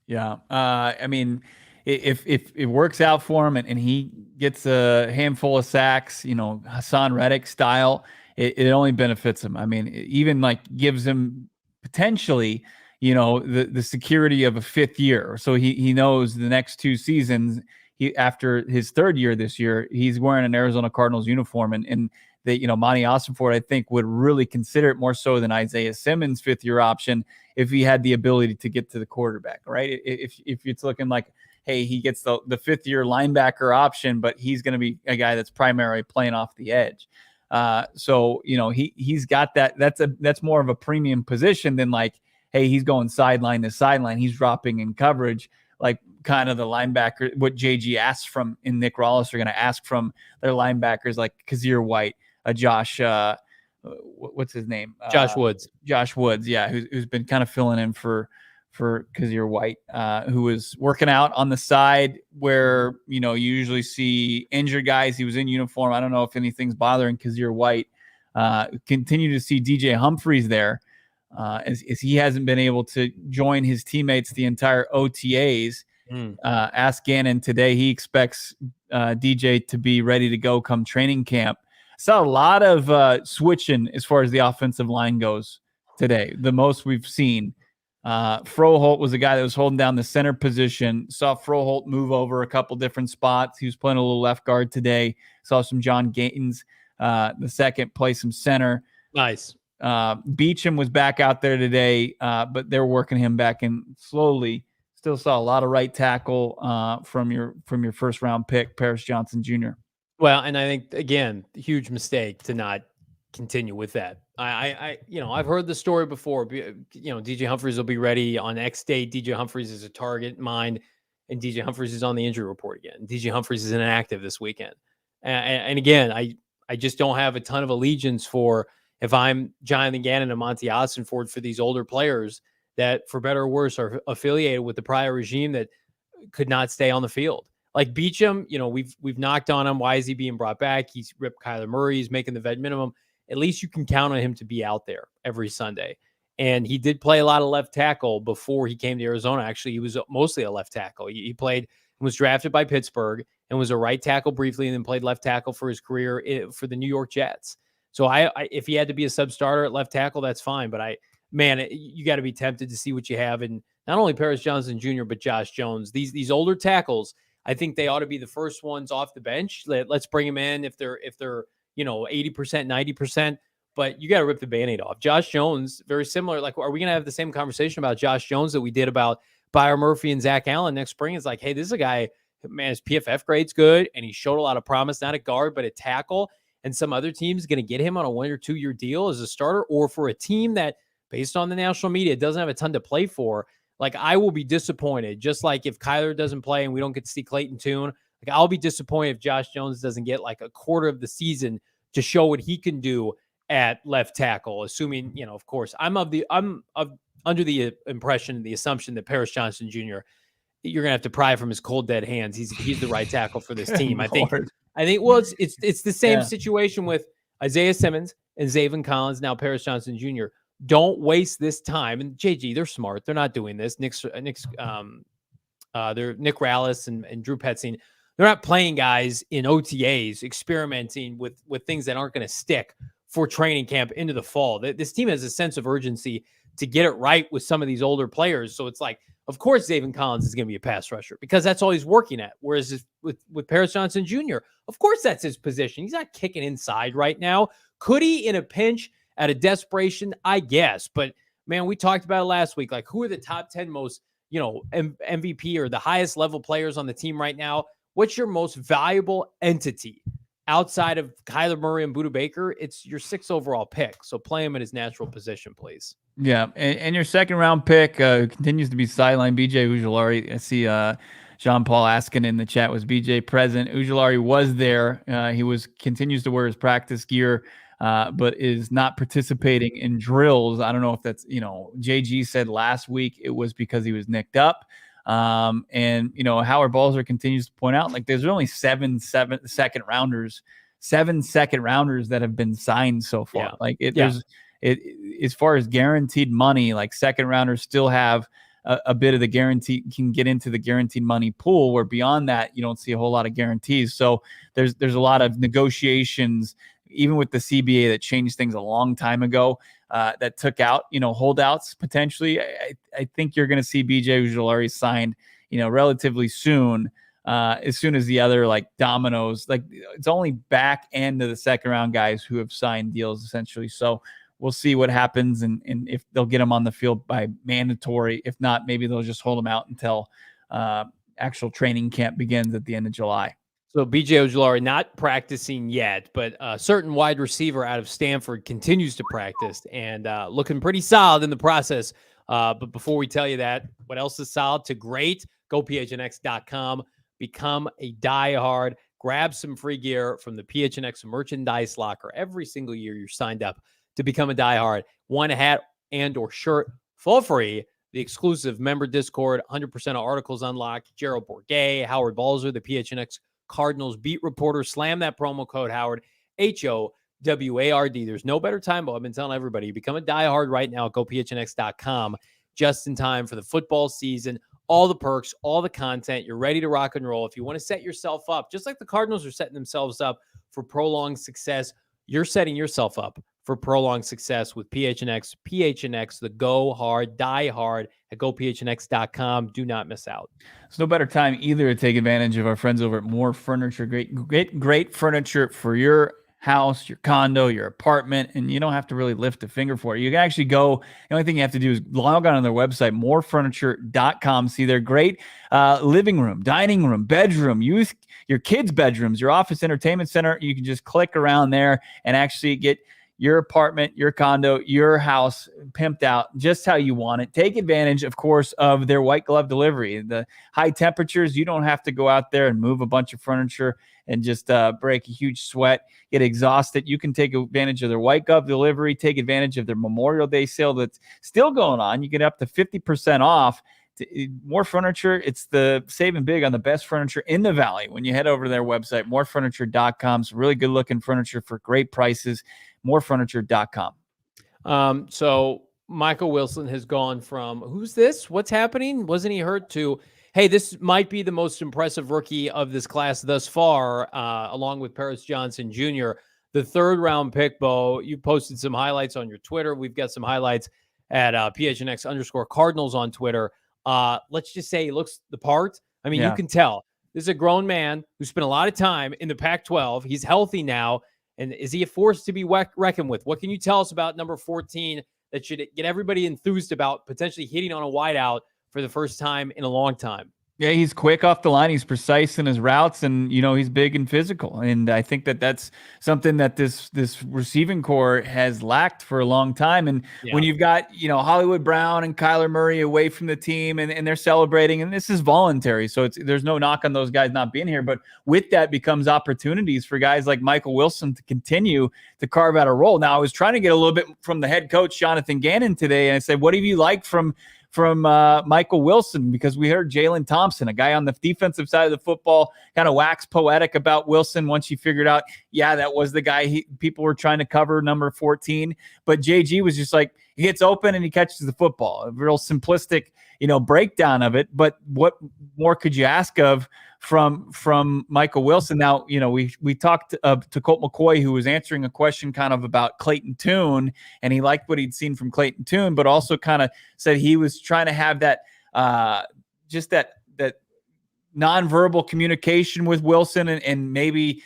Yeah. I mean, if it works out for him and he gets a handful of sacks, you know, Hassan Reddick style, it only benefits him. I mean, it even like gives him potentially, you know, the security of a 5th year. So he knows the next 2 seasons, after his 3rd year this year, he's wearing an Arizona Cardinals uniform. And that, you know, Monty Ossenford, I think, would really consider it more so than Isaiah Simmons' 5th-year option if he had the ability to get to the quarterback, right? If it's looking like, hey, he gets the 5th-year linebacker option, but he's going to be a guy that's primarily playing off the edge. So, you know, he's got that. That's more of a premium position than like, hey, he's going sideline to sideline. He's dropping in coverage, like kind of the linebacker, what JG asks from in Nick Rawlis are going to ask from their linebackers like Kazir White, Josh, what's his name? Josh Woods. Josh Woods, yeah, who's been kind of filling in for Kazir White, who was working out on the side where, you know, you usually see injured guys. He was in uniform. I don't know if anything's bothering Kazir White. Continue to see DJ Humphries there. As he hasn't been able to join his teammates the entire OTAs. Ask Gannon today. He expects DJ to be ready to go come training camp. Saw a lot of switching as far as the offensive line goes today. The most we've seen. Froholt was the guy that was holding down the center position. Saw Froholt move over a couple different spots. He was playing a little left guard today. Saw some John Gaines, the second, play some center. Nice. Beecham was back out there today, but they're working him back in slowly. Still saw a lot of right tackle from your 1st round pick, Paris Johnson Jr. Well, and I think again, huge mistake to not continue with that. I you know, I've heard the story before. You know, DJ Humphries will be ready on X date. DJ Humphries is a target in mind, and DJ Humphries is on the injury report again. DJ Humphries is inactive this weekend, and again, I just don't have a ton of allegiance for. If I'm Jonathan Gannon and Monty Ossenford for these older players that, for better or worse, are affiliated with the prior regime that could not stay on the field. Like Beecham, you know, we've knocked on him. Why is he being brought back? He's ripped Kyler Murray. He's making the vet minimum. At least you can count on him to be out there every Sunday. And he did play a lot of left tackle before he came to Arizona. Actually, he was mostly a left tackle. He played and was drafted by Pittsburgh and was a right tackle briefly and then played left tackle for his career for the New York Jets. So if he had to be a sub starter at left tackle, that's fine. But you got to be tempted to see what you have in not only Paris Johnson Jr., but Josh Jones. These older tackles, I think they ought to be the first ones off the bench. Let's bring them in if they're 80%, 90%. But you got to rip the Band-Aid off. Josh Jones, very similar. Like, are we going to have the same conversation about Josh Jones that we did about Byron Murphy and Zach Allen next spring? It's like, hey, this is a guy, man, his PFF grade's good, and he showed a lot of promise, not at guard, but at tackle. And some other team's going to get him on a 1 or 2 year deal as a starter, or for a team that, based on the national media, doesn't have a ton to play for. Like, I will be disappointed. Just like if Kyler doesn't play and we don't get to see Clayton Tune, like I'll be disappointed if Josh Jones doesn't get like a quarter of the season to show what he can do at left tackle. Assuming, you know, of course, I'm under the impression, the assumption that Paris Johnson Jr., you're gonna have to pry from his cold dead hands. He's the right tackle for this team. I think. Well, it's the same situation with Isaiah Simmons and Zaven Collins. Now Paris Johnson Jr. Don't waste this time. And JG, they're smart. They're not doing this. They're Nick Rallis and Drew Petzing. They're not playing guys in OTAs, experimenting with things that aren't going to stick for training camp into the fall. This team has a sense of urgency to get it right with some of these older players. So it's like, of course, Zaven Collins is going to be a pass rusher because that's all he's working at. Whereas with Paris Johnson Jr., of course, that's his position. He's not kicking inside right now. Could he in a pinch at a desperation? I guess. But, man, we talked about it last week. Like, who are the top 10 most, MVP or the highest level players on the team right now? What's your most valuable entity outside of Kyler Murray and Budda Baker? It's your 6th overall pick. So play him in his natural position, please. Yeah, and your second round pick continues to be sideline BJ Ujulari. I see Jean Paul asking in the chat, was BJ present? Ujulari was there. He continues to wear his practice gear, but is not participating in drills. I don't know if that's, JG said last week it was because he was nicked up. And Howard Balzer continues to point out, like, there's only seven second rounders that have been signed so far. Yeah. Like there's as far as guaranteed money, like second rounders still have a bit of the guarantee, can get into the guaranteed money pool, where beyond that, you don't see a whole lot of guarantees. So there's a lot of negotiations, even with the CBA, that changed things a long time ago, that took out, holdouts potentially. I think you're going to see BJ Ujulari signed, relatively soon, as soon as the other dominoes, it's only back end of the second round guys who have signed deals essentially. So we'll see what happens and if they'll get them on the field by mandatory. If not, maybe they'll just hold them out until actual training camp begins at the end of July. So BJ Ojulari not practicing yet, but a certain wide receiver out of Stanford continues to practice and looking pretty solid in the process. But before we tell you that, what else is solid to great? Go PHNX.com. Become a diehard. Grab some free gear from the PHNX merchandise locker every single year you're signed up to become a diehard. One hat and or shirt for free. The exclusive member Discord, 100% of articles unlocked. Gerald Bourguet, Howard Balzer, the PHNX Cardinals beat reporter. Slam that promo code Howard, HOWARD. There's no better time, but I've been telling everybody, become a diehard right now at GoPHNX.com, just in time for the football season. All the perks, all the content. You're ready to rock and roll. If you want to set yourself up, just like the Cardinals are setting themselves up for prolonged success, you're setting yourself up for prolonged success with PHNX. PHNX, the go hard, die hard at GoPHNX.com. Do not miss out. There's no better time either to take advantage of our friends over at More Furniture. Great furniture for your house, your condo, your apartment, and you don't have to really lift a finger for it. You can actually go, the only thing you have to do is log on to their website, morefurniture.com, see their great living room, dining room, bedroom, your kids' bedrooms, your office entertainment center. You can just click around there and actually get your apartment, your condo, your house pimped out just how you want it. Take advantage, of course, of their white glove delivery. The high temperatures, you don't have to go out there and move a bunch of furniture and just break a huge sweat, get exhausted. You can take advantage of their white glove delivery, take advantage of their Memorial Day sale that's still going on. You get up to 50% off. More Furniture, it's the saving big on the best furniture in the Valley. When you head over to their website, morefurniture.com, some really good looking furniture for great prices. Morefurniture.com. So Michael Wilson has gone from, who's this? What's happening? Wasn't he hurt? To, hey, this might be the most impressive rookie of this class thus far, along with Paris Johnson Jr., the 3rd round pick. Bo, you posted some highlights on your Twitter. We've got some highlights at PHNX_Cardinals on Twitter. Let's just say he looks the part. I mean, You can tell. This is a grown man who spent a lot of time in the Pac-12. He's healthy now. And is he a force to be reckoned with? What can you tell us about number 14 that should get everybody enthused about potentially hitting on a wideout for the first time in a long time? Yeah, he's quick off the line. He's precise in his routes, and he's big and physical. And I think that's something that this receiving core has lacked for a long time. And when you've got Hollywood Brown and Kyler Murray away from the team, and they're celebrating, and this is voluntary, so there's no knock on those guys not being here. But with that becomes opportunities for guys like Michael Wilson to continue to carve out a role. Now, I was trying to get a little bit from the head coach Jonathan Gannon today, and I said, "What have you liked from Michael Wilson?" Because we heard Jalen Thompson, a guy on the defensive side of the football, kind of wax poetic about Wilson once you figured out, that was the guy people were trying to cover, number 14. But JG was just like, he gets open and he catches the football. A real simplistic, breakdown of it. But what more could you ask of from Michael Wilson? Now, we talked to Colt McCoy, who was answering a question kind of about Clayton Tune, and he liked what he'd seen from Clayton Tune, but also kind of said he was trying to have that just that nonverbal communication with Wilson, and maybe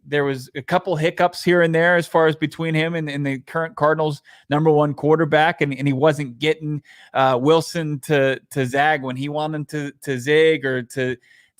there was a couple hiccups here and there as far as between him and the current Cardinals #1 quarterback, and he wasn't getting Wilson to zag when he wanted to zig, or to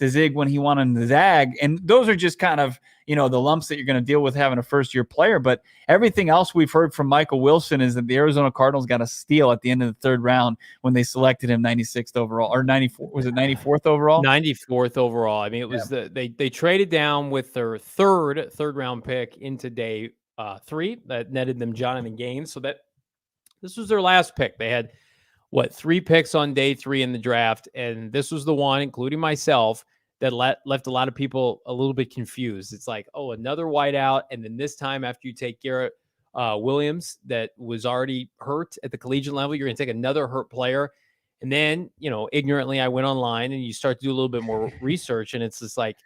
zig when he wanted to zag. And those are just kind of, the lumps that you're going to deal with having a first-year player. But everything else we've heard from Michael Wilson is that the Arizona Cardinals got a steal at the end of the third round when they selected him 96th overall, or 94. Was it 94th overall? 94th overall. I mean, it was they traded down with their third round pick into day 3 that netted them Jonathan Gaines. So that this was their last pick. They had 3 picks on day 3 in the draft, and this was the one, including myself, that left a lot of people a little bit confused. It's like, oh, another wideout, and then this time after you take Garrett Williams, that was already hurt at the collegiate level, you're going to take another hurt player. And then, ignorantly, I went online and you start to do a little bit more research, and it's just like,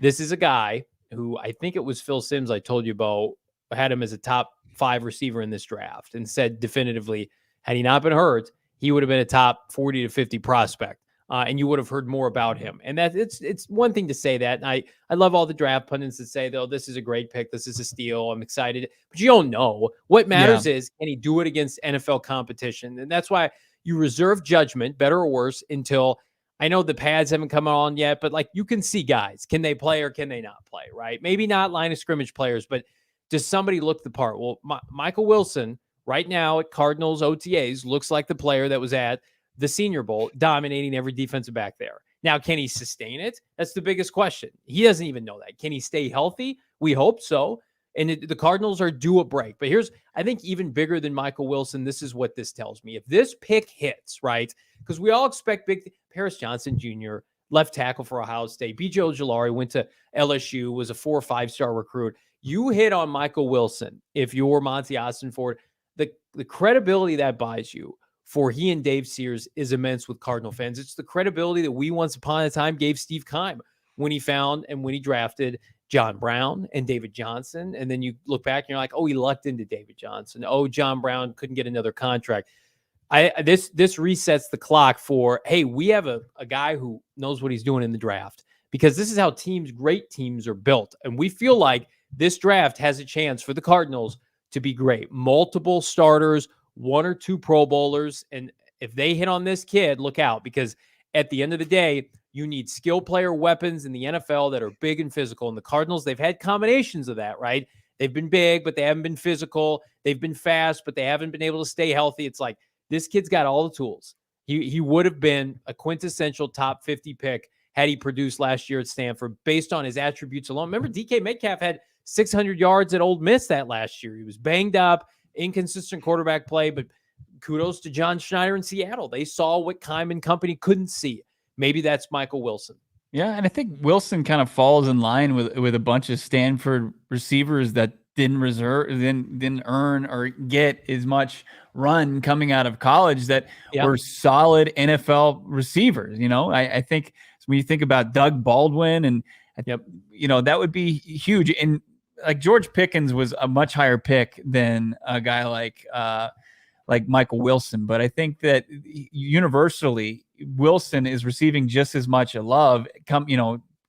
this is a guy who, I think it was Phil Simms I told you about, had him as a top 5 receiver in this draft, and said definitively, had he not been hurt, he would have been a top 40 to 50 prospect. And you would have heard more about him. And that it's one thing to say that. And I love all the draft pundits that say, though, this is a great pick, this is a steal, I'm excited. But you don't know. What matters is, can he do it against NFL competition? And that's why you reserve judgment, better or worse, until, I know the pads haven't come on yet, but like, you can see guys, can they play or can they not play, right? Maybe not line of scrimmage players, but does somebody look the part? Well, Michael Wilson right now at Cardinals OTAs looks like the player that was at the Senior Bowl, dominating every defensive back there. Now, can he sustain it? That's the biggest question. He doesn't even know that. Can he stay healthy? We hope so. And the Cardinals are due a break. But here's, I think, even bigger than Michael Wilson, this is what this tells me. If this pick hits, right, because we all expect big Paris Johnson Jr., left tackle for Ohio State, B.J. Ojulari went to LSU, was a 4 or 5-star recruit. You hit on Michael Wilson if you're Monty Ossenford. The credibility that buys you for he and Dave Sears is immense with Cardinal fans. It's the credibility that we once upon a time gave Steve Keim when he found and when he drafted John Brown and David Johnson. And then you look back and you're like, oh, he lucked into David Johnson. Oh, John Brown couldn't get another contract. This resets the clock for, hey, we have a guy who knows what he's doing in the draft, because this is how great teams are built. And we feel like this draft has a chance for the Cardinals to be great. Multiple starters, 1 or 2 Pro Bowlers. And if they hit on this kid, look out, because at the end of the day, you need skill player weapons in the NFL that are big and physical. And the Cardinals, they've had combinations of that, right? They've been big, but they haven't been physical. They've been fast, but they haven't been able to stay healthy. It's like, this kid's got all the tools. He would have been a quintessential top 50 pick had he produced last year at Stanford based on his attributes alone. Remember, DK Metcalf had 600 yards at Ole Miss that last year. He was banged up, inconsistent quarterback play, but kudos to John Schneider in Seattle. They saw what Keim and company couldn't see. Maybe that's Michael Wilson. Yeah, and I think Wilson kind of falls in line with a bunch of Stanford receivers that didn't earn or get as much run coming out of college that were solid NFL receivers. I think when you think about Doug Baldwin and that would be huge. And like George Pickens was a much higher pick than a guy like Michael Wilson. But I think that universally Wilson is receiving just as much love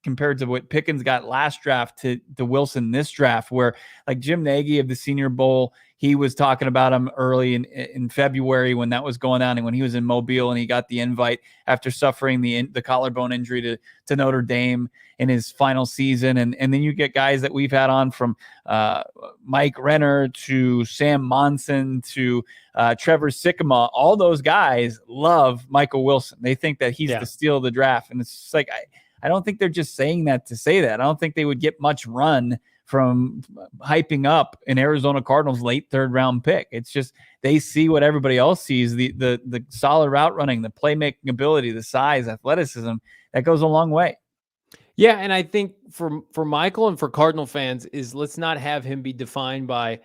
compared to what Pickens got last draft to Wilson this draft, where like Jim Nagy of the Senior Bowl, he was talking about him early in February when that was going on, and when he was in Mobile and he got the invite after suffering the collarbone injury to Notre Dame in his final season. And then you get guys that we've had on from Mike Renner to Sam Monson to Trevor Sikkema. All those guys love Michael Wilson. They think that he's the steal of the draft. And it's just like, I don't think they're just saying that to say that. I don't think they would get much run from hyping up an Arizona Cardinals late 3rd round pick. It's just they see what everybody else sees, the solid route running, the playmaking ability, the size, athleticism. That goes a long way. Yeah, and I think for Michael and for Cardinal fans is, let's not have him be defined by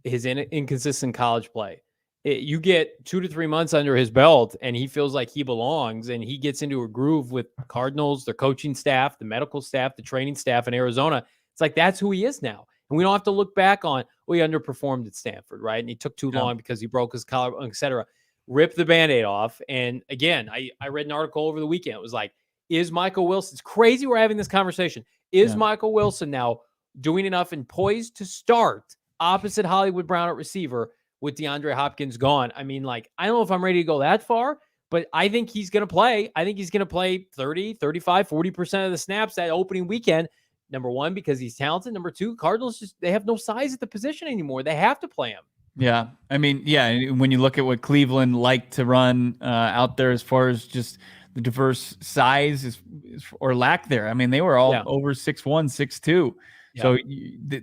his inconsistent college play. You get 2 to 3 months under his belt and he feels like he belongs, and he gets into a groove with Cardinals, their coaching staff, the medical staff, the training staff in Arizona. It's like, that's who he is now. And we don't have to look back on, he underperformed at Stanford, right? And he took too long because he broke his collarbone, et cetera. Rip the Band-Aid off. And again, I read an article over the weekend. It was like, is Michael Wilson. It's crazy we're having this conversation. Is Michael Wilson now doing enough and poised to start opposite Hollywood Brown at receiver with DeAndre Hopkins gone? I mean, like, I don't know if I'm ready to go that far, but I think he's going to play. I think he's going to play 30, 35, 40% of the snaps that opening weekend. Number one, because he's talented. Number two, Cardinals they have no size at the position anymore. They have to play him. Yeah. I mean, when you look at what Cleveland liked to run out there as far as just the diverse size or lack there. I mean, they were all over 6'1", 6'2". Yeah. So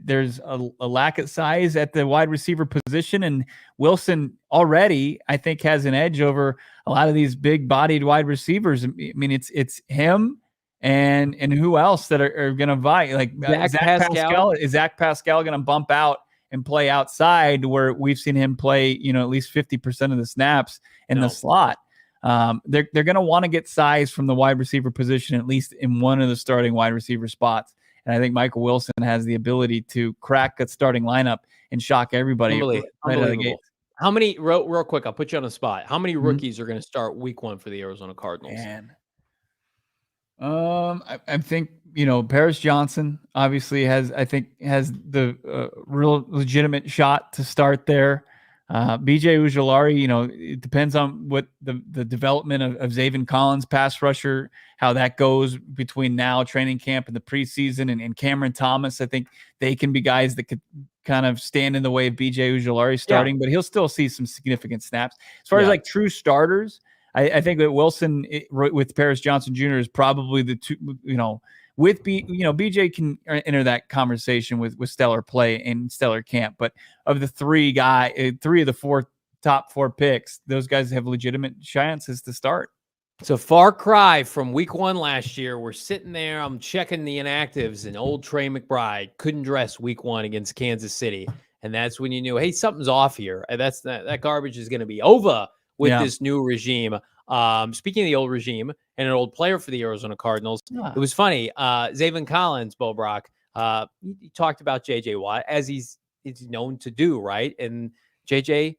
there's a lack of size at the wide receiver position, and Wilson already, I think, has an edge over a lot of these big-bodied wide receivers. I mean, it's him and who else that are going to vie? Like Zach Pascal. Is Zach Pascal going to bump out and play outside where we've seen him play, at least 50% of the snaps in the slot? They're going to want to get size from the wide receiver position, at least in one of the starting wide receiver spots. And I think Michael Wilson has the ability to crack a starting lineup and shock everybody. Unbelievable. How many, real quick, I'll put you on the spot. How many rookies are going to start week 1 for the Arizona Cardinals? Man. I think, Paris Johnson obviously has the real legitimate shot to start there. BJ Ujulari, it depends on what the development of Zaven Collins, pass rusher, how that goes between now, training camp, and the preseason, and Cameron Thomas. I think they can be guys that could kind of stand in the way of BJ Ujulari starting, but he'll still see some significant snaps. As far as like true starters, I think that Wilson with Paris Johnson Jr. is probably the two, with BJ can enter that conversation with stellar play and stellar camp. But of the three of the top four picks, those guys have legitimate chances to start. It's a far cry from week 1 last year. We're sitting there, I'm checking the inactives, and old Trey McBride couldn't dress week 1 against Kansas City. And that's when you knew, hey, something's off here. And that garbage is going to be over with this new regime. Speaking of the old regime and an old player for the Arizona Cardinals, it was funny. Zaven Collins, Bo Brock, he talked about J.J. Watt, as he's known to do, right? And J.J.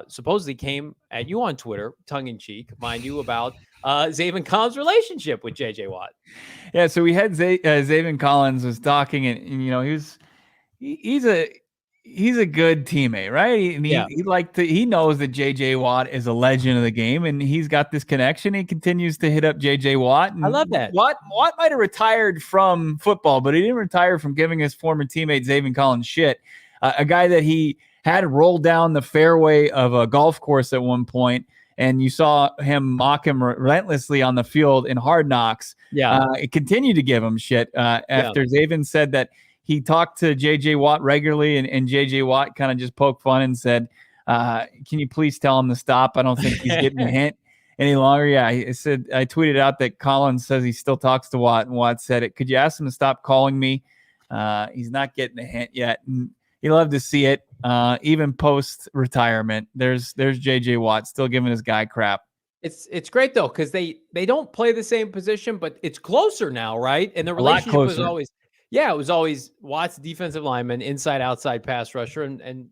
Supposedly came at you on Twitter, tongue-in-cheek, mind you, about Zaven Collins' relationship with J.J. Watt. Yeah, so we had Zaven Collins was talking, and he's a good teammate, right? He knows that J.J. Watt is a legend of the game, and he's got this connection. He continues to hit up J.J. Watt. And I love that. Watt might have retired from football, but he didn't retire from giving his former teammate Zaven Collins shit. A guy that he had rolled down the fairway of a golf course at one point, and you saw him mock him relentlessly on the field in Hard Knocks. It continued to give him shit after Zaven said that he talked to J.J. Watt regularly, and J.J. Watt kind of just poked fun and said, can you please tell him to stop? I don't think he's getting a hint any longer. Yeah, I tweeted out that Collins says he still talks to Watt, and Watt said it. Could you ask him to stop calling me? He's not getting a hint yet. And you love to see it. Even post-retirement, there's J.J. Watt still giving his guy crap. It's great, though, because they don't play the same position, but it's closer now, right? And the relationship was always – it was always Watt's defensive lineman, inside, outside pass rusher, and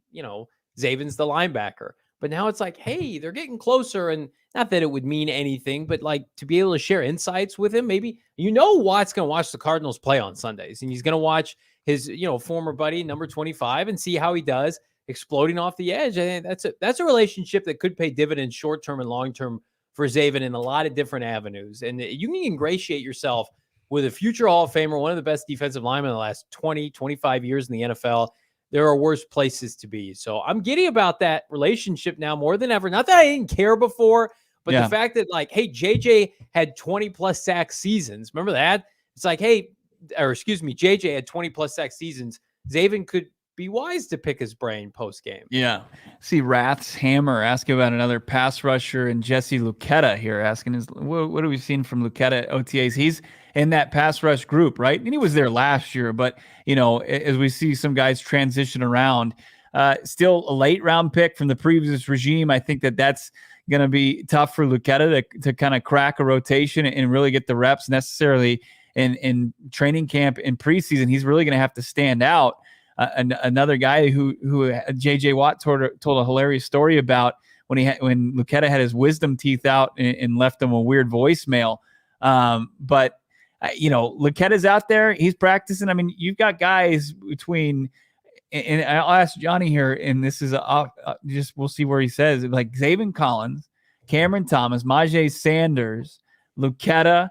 Zaven's the linebacker. But now it's like, hey, they're getting closer, and not that it would mean anything, but like to be able to share insights with him, maybe Watt's going to watch the Cardinals play on Sundays, and he's going to watch his former buddy number 25 and see how he does exploding off the edge. I think that's a relationship that could pay dividends short term and long term for Zaven in a lot of different avenues, and you can ingratiate yourself with a future Hall of Famer, one of the best defensive linemen in the last 20, 25 years in the NFL. There are worse places to be. So I'm giddy about that relationship now more than ever. Not that I didn't care before, but the fact that, like, hey, JJ had 20-plus sack seasons. Remember that? It's like, hey, JJ had 20-plus sack seasons. Zaven could be wise to pick his brain post-game. Yeah. See Rath's Hammer asking about another pass rusher, and Jesse Lucchetta here asking, what have we seen from Lucchetta at OTAs? He's in that pass rush group, right? And he was there last year, but, as we see some guys transition around, still a late round pick from the previous regime. I think that's going to be tough for Lucchetta to kind of crack a rotation and really get the reps necessarily in training camp and preseason. He's really going to have to stand out. Another guy who J.J. Watt told a hilarious story about when Lucchetta had his wisdom teeth out and left him a weird voicemail. But Luquetta's out there. He's practicing. I mean, you've got guys between, and I'll ask Johnny here, and this is we'll see where he says it, like Zaven Collins, Cameron Thomas, Majay Sanders, Luquetta.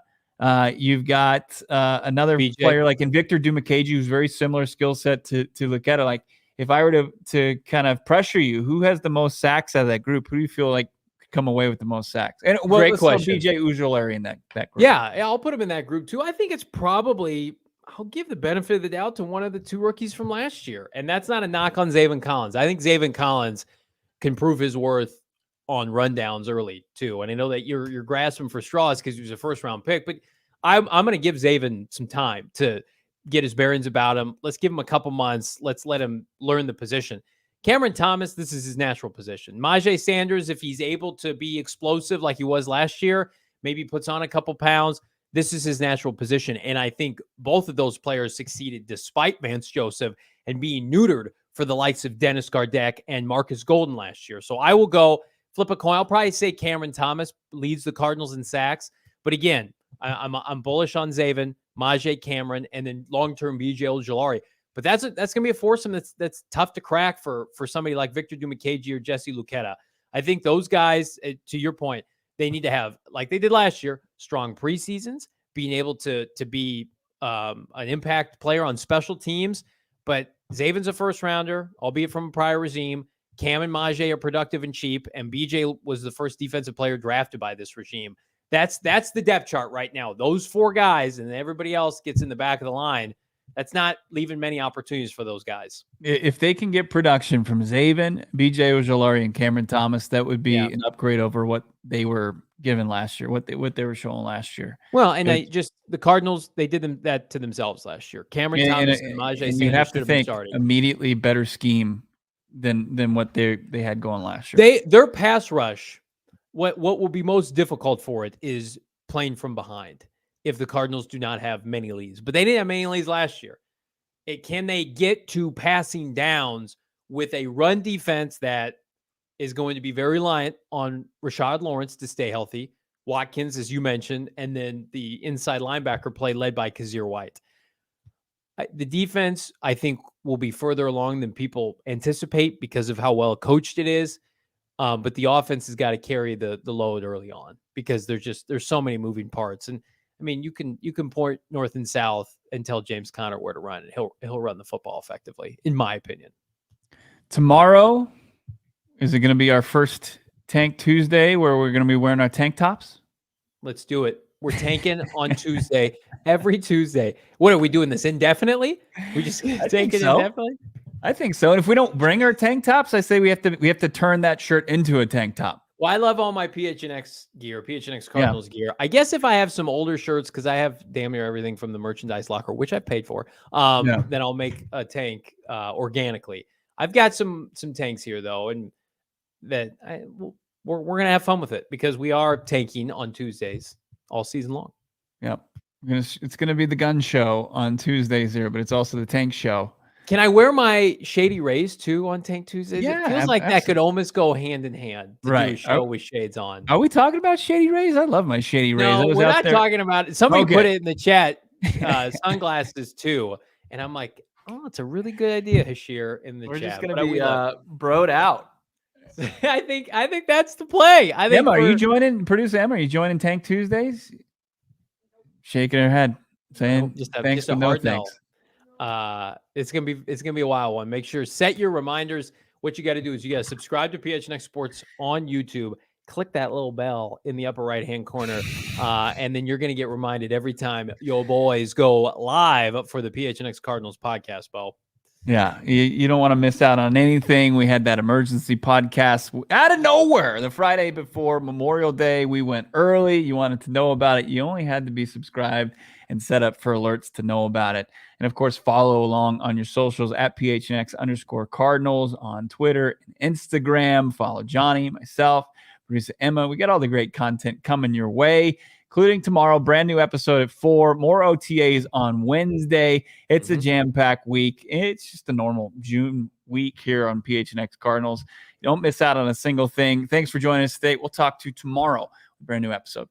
You've got another player like Victor Dumakaji, who's very similar skill set to Luquetta. Like, if I were to kind of pressure you, who has the most sacks out of that group? Who do you feel like could come away with the most sacks? And great question. BJ Ojulari in that group. Yeah, I'll put him in that group too. I think it's probably, I'll give the benefit of the doubt to one of the 2 rookies from last year. And that's not a knock on Zaven Collins. I think Zaven Collins can prove his worth on rundowns early too. And I know that you're grasping for straws because he was a first-round pick, but I'm going to give Zaven some time to get his bearings about him. Let's give him a couple months. Let's let him learn the position. Cameron Thomas, this is his natural position. Majay Sanders, if he's able to be explosive like he was last year, maybe puts on a couple pounds, this is his natural position. And I think both of those players succeeded despite Vance Joseph and being neutered for the likes of Dennis Gardeck and Marcus Golden last year. So I will go flip a coin. I'll probably say Cameron Thomas leads the Cardinals in sacks. But again, I'm bullish on Zaven, Majay, Cameron, and then long-term BJ Ojulari. But that's going to be a foursome that's tough to crack for somebody like Victor Dumakaji or Jesse Luquetta. I think those guys, to your point, they need to have, like they did last year, strong preseasons, being able to be an impact player on special teams. But Zaven's a first-rounder, albeit from a prior regime. Cam and Majay are productive and cheap, and BJ was the first defensive player drafted by this regime. That's the depth chart right now. Those 4 guys, and everybody else gets in the back of the line. That's not leaving many opportunities for those guys. If they can get production from Zaven, BJ Ojulari, and Cameron Thomas, that would be an upgrade over what they were given last year, what they were showing last year. Well, and the Cardinals, they did that to themselves last year. Cameron Thomas and Majay Sanders you have to think immediately better scheme than what they had going last year. Their pass rush, what will be most difficult for it is playing from behind if the Cardinals do not have many leads. But they didn't have many leads last year. Can they get to passing downs with a run defense that is going to be very reliant on Rashad Lawrence to stay healthy, Watkins, as you mentioned, and then the inside linebacker play led by Kazir White? The defense, I think, will be further along than people anticipate because of how well coached it is. But the offense has got to carry the load early on because there's so many moving parts. And I mean, you can point north and south and tell James Conner where to run, and he'll run the football effectively, in my opinion. Tomorrow, is it going to be our first Tank Tuesday where we're going to be wearing our tank tops? Let's do it. We're tanking on Tuesday, every Tuesday. What are we doing this indefinitely? We just tanking indefinitely? I think so. And if we don't bring our tank tops, I say we have to turn that shirt into a tank top. Well, I love all my PHNX gear, PHNX Cardinals gear. I guess if I have some older shirts, because I have damn near everything from the merchandise locker, which I paid for, then I'll make a tank organically. I've got some tanks here though, and that we're gonna have fun with it because we are tanking on Tuesdays all season long. Yep, it's gonna be the gun show on Tuesdays here, but it's also the tank show. Can I wear my Shady Rays too on Tank Tuesdays? Yeah, it feels like that could almost go hand in hand to do a show with shades on. Are we talking about Shady Rays? I love my Shady Rays. No, we're not talking about it. Somebody put it in the chat, sunglasses too. And I'm like, oh, it's a really good idea, Hashir, in the chat. We're just going to be broed out. I think that's the play. I think Emma, are you joining? Producer Emma, are you joining Tank Tuesdays? Shaking her head, saying thanks but no thanks. It's gonna be a wild one. Make sure set your reminders. What you got to do is you got to subscribe to PHNX Sports on YouTube. Click that little bell in the upper right hand corner, and then you're gonna get reminded every time your boys go live for the PHNX Cardinals podcast, Bo. Yeah, you don't want to miss out on anything. We had that emergency podcast out of nowhere the Friday before Memorial Day. We went early. You wanted to know about it. You only had to be subscribed and set up for alerts to know about it. And of course, follow along on your socials at PHNX_Cardinals on Twitter and Instagram. Follow Johnny, myself, producer Emma. We got all the great content coming your way, including tomorrow, brand new episode at 4, more OTAs on Wednesday. It's a jam-packed week. It's just a normal June week here on PHNX Cardinals. You don't miss out on a single thing. Thanks for joining us today. We'll talk to you tomorrow. Brand new episode.